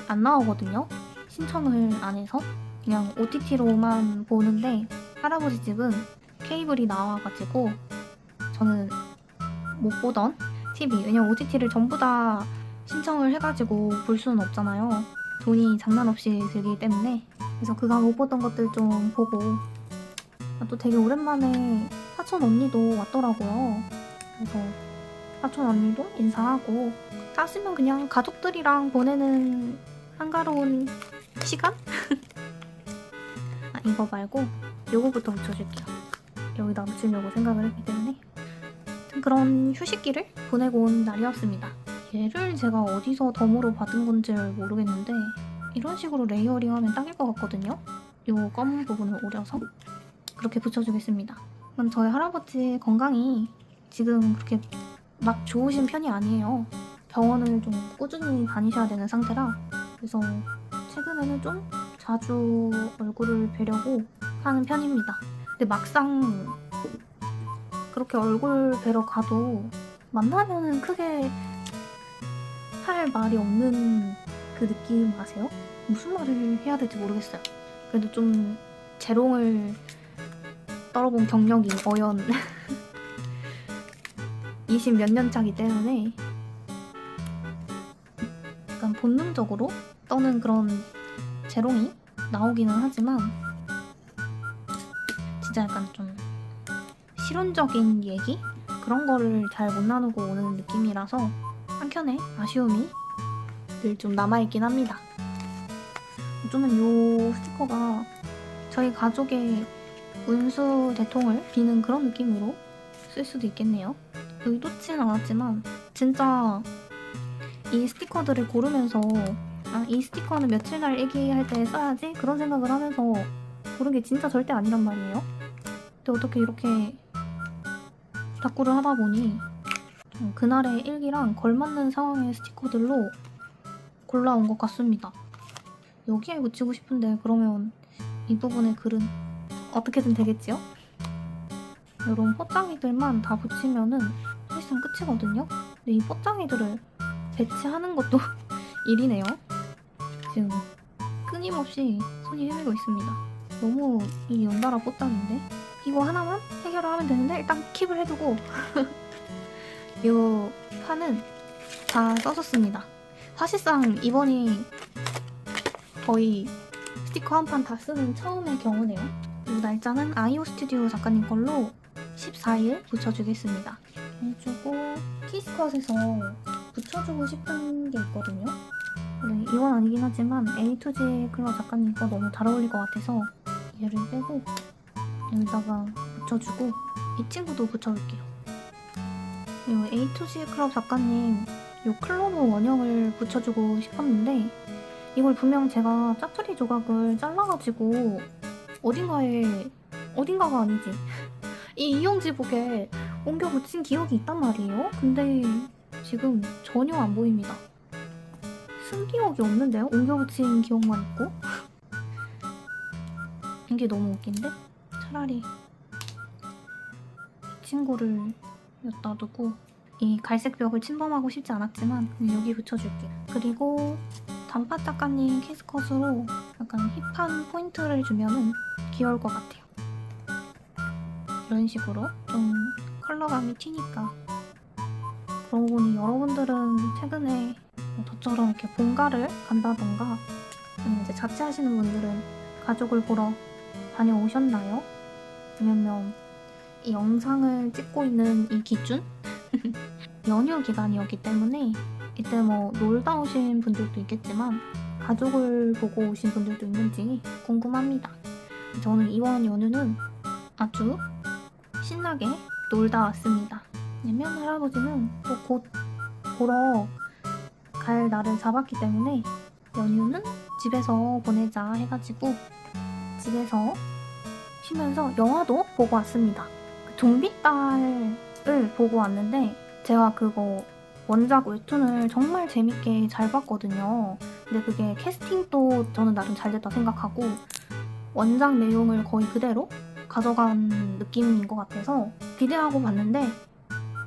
안 나오거든요. 신청을 안 해서 그냥 OTT로만 보는데 할아버지 집은 케이블이 나와가지고 저는 못 보던 TV, 왜냐면 OTT를 전부 다 신청을 해가지고 볼 수는 없잖아요. 돈이 장난 없이 들기 때문에. 그래서 그간 못 보던 것들 좀 보고 또 되게 오랜만에 사촌 언니도 왔더라고요. 그래서 사촌 언니도 인사하고 따지면 그냥 가족들이랑 보내는 한가로운 시간? 이거 말고 요거부터 붙여줄게요. 여기다 붙이려고 생각을 했기 때문에 그런 휴식기를 보내고 온 날이었습니다. 얘를 제가 어디서 덤으로 받은 건지 모르겠는데 이런 식으로 레이어링하면 딱일 것 같거든요. 요 검은 부분을 오려서 그렇게 붙여주겠습니다. 그럼 저희 할아버지 건강이 지금 그렇게 막 좋으신 편이 아니에요. 병원을 좀 꾸준히 다니셔야 되는 상태라 그래서 최근에는 좀 자주 얼굴을 뵈려고 하는 편입니다. 근데 막상 그렇게 얼굴 뵈러 가도 만나면은 크게 할 말이 없는 그 느낌 아세요? 무슨 말을 해야 될지 모르겠어요. 그래도 좀 재롱을 떨어본 경력이 어연 20 몇 년 차기 때문에 약간 본능적으로 떠는 그런 재롱이 나오기는 하지만 진짜 약간 좀 실온적인 얘기? 그런 거를 잘 못 나누고 오는 느낌이라서 한켠에 아쉬움이 늘 좀 남아있긴 합니다. 어쩌면 요 스티커가 저희 가족의 운수 대통을 비는 그런 느낌으로 쓸 수도 있겠네요. 의도치는 않았지만 진짜 이 스티커들을 고르면서 이 스티커는 며칠 날 얘기할 때 써야지 그런 생각을 하면서 고른 게 진짜 절대 아니란 말이에요. 근데 어떻게 이렇게 닦구를 하다 보니 그날의 일기랑 걸맞는 상황의 스티커들로 골라온 것 같습니다. 여기에 붙이고 싶은데 그러면 이 부분의 글은 어떻게든 되겠지요? 이런 포장이들만 다 붙이면은 사실상 끝이거든요? 근데 이 포장이들을 배치하는 것도 일이네요. 지금 끊임없이 손이 헤매고 있습니다. 너무 이 연달아 포장인데? 이거 하나만 해결을 하면 되는데 일단 킵을 해두고 이 판은 다 써줬습니다. 사실상 이번이 거의 스티커 한 판 다 쓰는 처음의 경우네요. 이 날짜는 아이오 스튜디오 작가님 걸로 14일 붙여주겠습니다. 해주고 키스컷에서 붙여주고 싶은 게 있거든요. 네, 이건 아니긴 하지만 A2G 클럽 작가님 거 너무 잘 어울릴 것 같아서 얘를 빼고 여기다가 붙여주고 이 친구도 붙여줄게요. 이 A2G 클럽 작가님 이 클로버 원형을 붙여주고 싶었는데 이걸 분명 제가 짜투리 조각을 잘라가지고 어딘가가 아니지 이 이용지북에 옮겨 붙인 기억이 있단 말이에요. 근데 지금 전혀 안 보입니다. 쓴 기억이 없는데요? 옮겨 붙인 기억만 있고. 이게 너무 웃긴데? 차라리 이 친구를 여기다 두고 이 갈색 벽을 침범하고 싶지 않았지만 그냥 여기 붙여줄게. 그리고 단파 작가님 키스컷으로 약간 힙한 포인트를 주면은 귀여울 것 같아요. 이런 식으로 좀 컬러감이 튀니까. 그러고 보니 여러분들은 최근에 뭐 저처럼 이렇게 본가를 간다던가 아니면 이제 자취하시는 분들은 가족을 보러 다녀오셨나요? 왜냐면 이 영상을 찍고 있는 이 기준? 연휴 기간이었기 때문에 이때 뭐 놀다 오신 분들도 있겠지만 가족을 보고 오신 분들도 있는지 궁금합니다. 저는 이번 연휴는 아주 신나게 놀다 왔습니다. 왜냐면 할아버지는 또 곧 보러 갈 날을 잡았기 때문에 연휴는 집에서 보내자 해가지고 집에서 쉬면서 영화도 보고 왔습니다. 좀비딸을 보고 왔는데 제가 그거 원작 웹툰을 정말 재밌게 잘 봤거든요. 근데 그게 캐스팅도 저는 나름 잘 됐다 생각하고 원작 내용을 거의 그대로 가져간 느낌인 것 같아서 기대하고 봤는데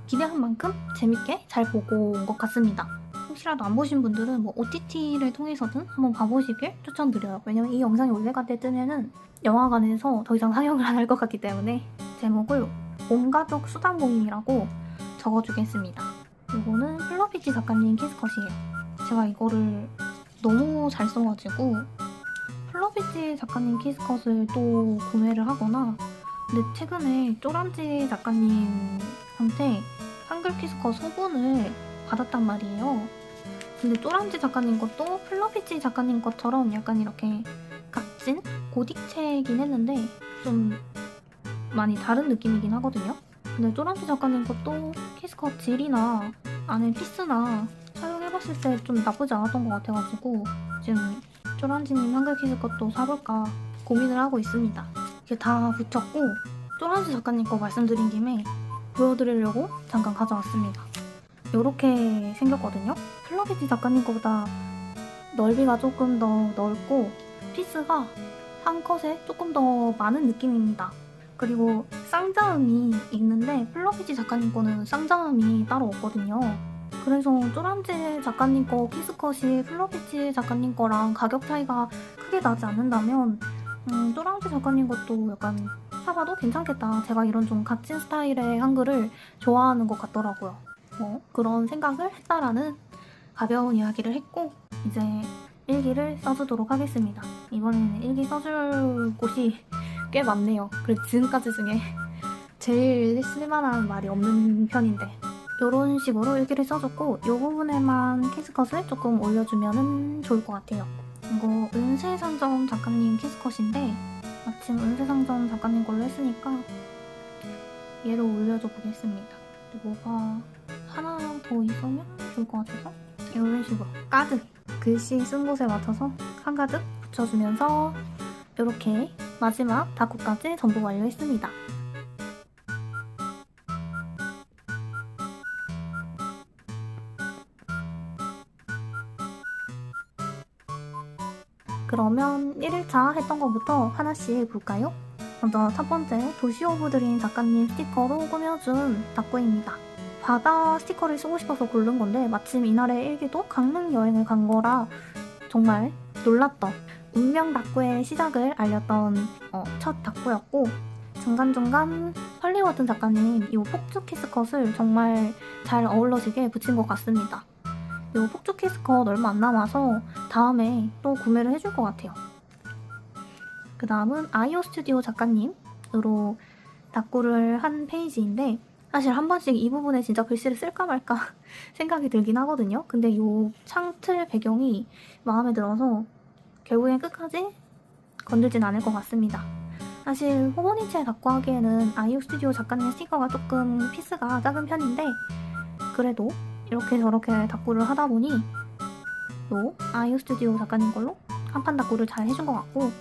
기대한 만큼 재밌게 잘 보고 온 것 같습니다. 혹시라도 안 보신 분들은 뭐 OTT를 통해서든 한번 봐보시길 추천드려요. 왜냐면 이 영상이 올라갈 때 뜨면은 영화관에서 더 이상 상영을 안 할 것 같기 때문에 제목을 온가족 수다 모임이라고 적어주겠습니다. 이거는 플러피치 작가님 키스컷이에요. 제가 이거를 너무 잘 써가지고 플러피치 작가님 키스컷을 또 구매를 하거나 근데 최근에 쪼란지 작가님한테 한글 키스컷 소분을 받았단 말이에요. 근데 쪼란지 작가님 것도 플러피치 작가님 것처럼 약간 이렇게 값진 고딕체이긴 했는데 좀 많이 다른 느낌이긴 하거든요. 근데 쪼란지 작가님 것도 키스컷 질이나 안에 피스나 사용해봤을 때 좀 나쁘지 않았던 것 같아가지고 지금 쪼란지님 한글 키스컷도 사볼까 고민을 하고 있습니다. 이게 다 붙였고 쪼란지 작가님 거 말씀드린 김에 보여드리려고 잠깐 가져왔습니다. 이렇게 생겼거든요. 플러피치 작가님 거보다 넓이가 조금 더 넓고 피스가 한 컷에 조금 더 많은 느낌입니다. 그리고 쌍자음이 있는데 플러피치 작가님 거는 쌍자음이 따로 없거든요. 그래서 쪼란지 작가님 거 키스컷이 플러피치 작가님 거랑 가격 차이가 크게 나지 않는다면 쪼란지 작가님 것도 약간 사봐도 괜찮겠다. 제가 이런 좀 값진 스타일의 한글을 좋아하는 것 같더라고요. 그런 생각을 했다라는 가벼운 이야기를 했고 이제 일기를 써주도록 하겠습니다. 이번에는 일기 써줄 곳이 꽤 많네요. 그래도 지금까지 중에 제일 쓸만한 말이 없는 편인데 이런 식으로 일기를 써줬고 이 부분에만 키스컷을 조금 올려주면 좋을 것 같아요. 이거 은세상점 작가님 키스컷인데 마침 은세상점 작가님 걸로 했으니까 얘를 올려줘 보겠습니다. 뭐가 하나 더 있으면 좋을 것 같아서 이런 식으로 가득 글씨 쓴 곳에 맞춰서 한가득 붙여주면서 이렇게 마지막 닫고까지 전부 완료했습니다. 그러면 1일차 했던 것부터 하나씩 볼까요? 먼저 첫 번째 도시 오브 드림 작가님 스티커로 꾸며준 닫고입니다. 바다 스티커를 쓰고 싶어서 고른 건데 마침 이날의 일기도 강릉 여행을 간 거라 정말 놀랐던 운명 닫고의 시작을 알렸던 첫 닫고였고 중간중간 헐리워드 작가님 이 폭주 키스컷을 정말 잘 어우러지게 붙인 것 같습니다. 이 폭주 키스컷 얼마 안 남아서 다음에 또 구매를 해줄 것 같아요. 그 다음은 아이오 스튜디오 작가님으로 닫고를 한 페이지인데 사실 한 번씩 이 부분에 진짜 글씨를 쓸까 말까 생각이 들긴 하거든요. 근데 이 창틀 배경이 마음에 들어서 결국엔 끝까지 건들진 않을 것 같습니다. 사실 호보니치에 닫고 하기에는 아이오 스튜디오 작가님 스티커가 조금 피스가 작은 편인데 그래도 이렇게 저렇게 닫고를 하다 보니 또 아이오 스튜디오 작가님 걸로 한판 닫고를 잘 해준 것 같고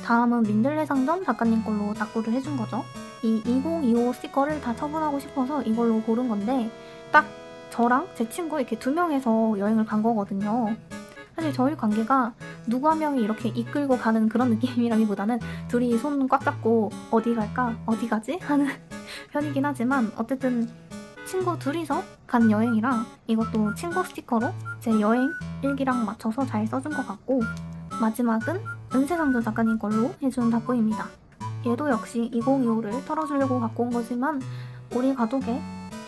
다음은 민들레 상점 작가님 걸로 닫고를 해준 거죠. 이 2025 스티커를 다 처분하고 싶어서 이걸로 고른 건데 딱 저랑 제 친구 이렇게 2명에서 여행을 간 거거든요. 사실 저희 관계가 누구 한 명이 이렇게 이끌고 가는 그런 느낌이라기보다는 둘이 손 꽉 잡고 어디 갈까? 어디 가지? 하는 편이긴 하지만 어쨌든 친구 둘이서 간 여행이라 이것도 친구 스티커로 제 여행 일기랑 맞춰서 잘 써준 것 같고, 마지막은 은세상조 작가님 걸로 해준 닭구입니다. 얘도 역시 2025를 털어주려고 갖고 온 거지만 우리 가족의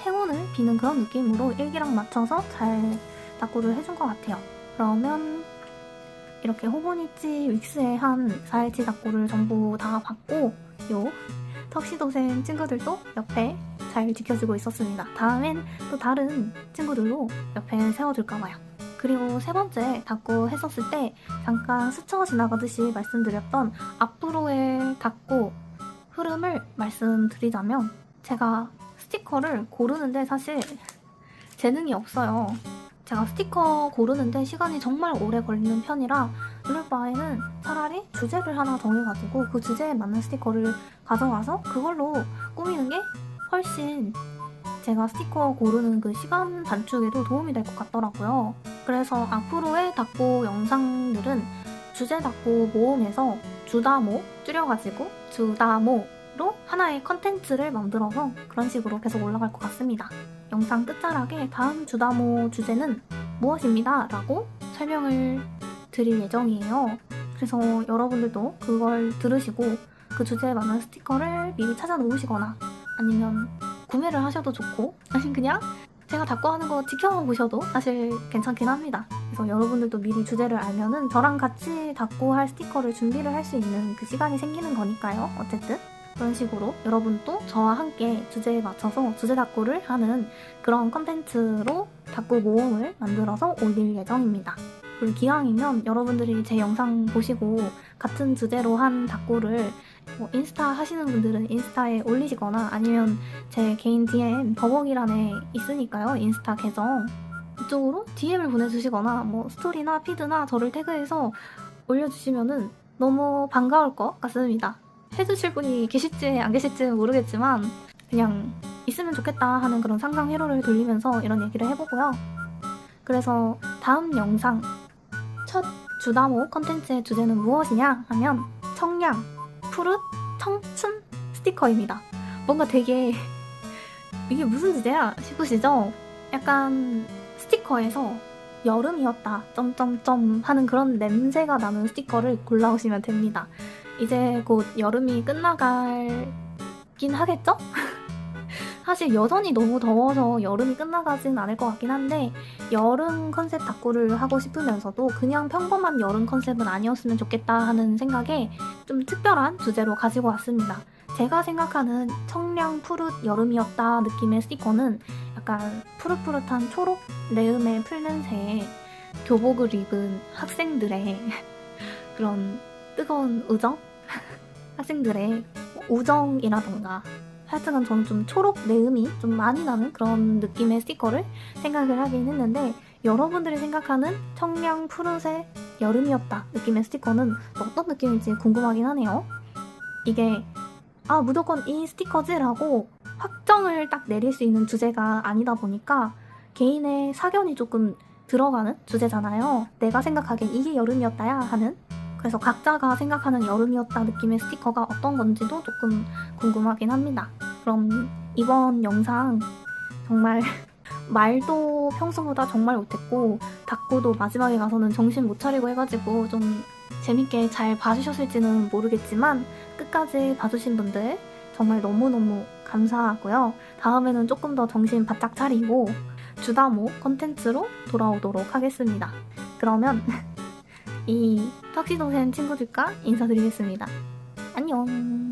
행운을 비는 그런 느낌으로 일기랑 맞춰서 잘 닭구를 해준 것 같아요. 그러면 이렇게 호보니치 윅스에 한 4일치 닭구를 전부 다 받고 요 턱시도생 친구들도 옆에 잘 지켜주고 있었습니다. 다음엔 또 다른 친구들로 옆에 세워줄까봐요. 그리고 세 번째 닭구 했었을 때 잠깐 스쳐 지나가듯이 말씀드렸던 앞으로의 닭구 흐름을 말씀드리자면, 제가 스티커를 고르는데 사실 재능이 없어요. 제가 스티커 고르는데 시간이 정말 오래 걸리는 편이라 이럴 바에는 차라리 주제를 하나 정해가지고 그 주제에 맞는 스티커를 가져와서 그걸로 꾸미는 게 훨씬 제가 스티커 고르는 그 시간 단축에도 도움이 될 것 같더라고요. 그래서 앞으로의 닭구 영상들은 주제 닭구 모음에서 주다모 줄여가지고 주다모로 하나의 컨텐츠를 만들어서 그런 식으로 계속 올라갈 것 같습니다. 영상 끝자락에 다음 주다모 주제는 무엇입니다 라고 설명을 드릴 예정이에요. 그래서 여러분들도 그걸 들으시고 그 주제에 맞는 스티커를 미리 찾아 놓으시거나 아니면 구매를 하셔도 좋고, 아니면 그냥 제가 닭구 하는 거 지켜보셔도 사실 괜찮긴 합니다. 그래서 여러분들도 미리 주제를 알면은 저랑 같이 닭구 할 스티커를 준비를 할 수 있는 그 시간이 생기는 거니까요. 어쨌든 그런 식으로 여러분도 저와 함께 주제에 맞춰서 주제 닭구를 하는 그런 컨텐츠로 닭구 모음을 만들어서 올릴 예정입니다. 그리고 기왕이면 여러분들이 제 영상 보시고 같은 주제로 한 닭구를 인스타 하시는 분들은 인스타에 올리시거나 아니면 제 개인 DM 더보기란에 있으니까요. 인스타 계정 이쪽으로 DM을 보내주시거나 스토리나 피드나 저를 태그해서 올려주시면은 너무 반가울 것 같습니다. 해주실 분이 계실지 안 계실지는 모르겠지만 그냥 있으면 좋겠다 하는 그런 상상 회로를 돌리면서 이런 얘기를 해보고요. 그래서 다음 영상 첫 주다모 컨텐츠의 주제는 무엇이냐 하면 청량, 푸릇, 청춘 스티커입니다. 뭔가 되게 이게 무슨 주제야 싶으시죠? 약간 스티커에서 여름이었다 점점점 하는 그런 냄새가 나는 스티커를 골라오시면 됩니다. 이제 곧 여름이 끝나가긴 하겠죠? 사실 여전히 너무 더워서 여름이 끝나가진 않을 것 같긴 한데 여름 컨셉 닭구를 하고 싶으면서도 그냥 평범한 여름 컨셉은 아니었으면 좋겠다 하는 생각에 좀 특별한 주제로 가지고 왔습니다. 제가 생각하는 청량 푸릇 여름이었다 느낌의 스티커는 약간 푸릇푸릇한 초록 내음의 풀냄새에 교복을 입은 학생들의 그런 뜨거운 우정? 학생들의 우정이라던가 하여튼간 저는 좀 초록 내음이 좀 많이 나는 그런 느낌의 스티커를 생각을 하긴 했는데, 여러분들이 생각하는 청량 푸릇의 여름이었다 느낌의 스티커는 어떤 느낌일지 궁금하긴 하네요. 이게 무조건 이 스티커지 라고 확정을 딱 내릴 수 있는 주제가 아니다 보니까 개인의 사견이 조금 들어가는 주제잖아요. 내가 생각하기엔 이게 여름이었다야 하는. 그래서 각자가 생각하는 여름이었다 느낌의 스티커가 어떤 건지도 조금 궁금하긴 합니다. 그럼 이번 영상 정말 말도 평소보다 정말 못했고 닭구도 마지막에 가서는 정신 못 차리고 해가지고 좀 재밌게 잘 봐주셨을지는 모르겠지만 끝까지 봐주신 분들 정말 너무너무 감사하고요. 다음에는 조금 더 정신 바짝 차리고 주다모 컨텐츠로 돌아오도록 하겠습니다. 그러면 이 턱시도생 친구들과 인사드리겠습니다. 안녕.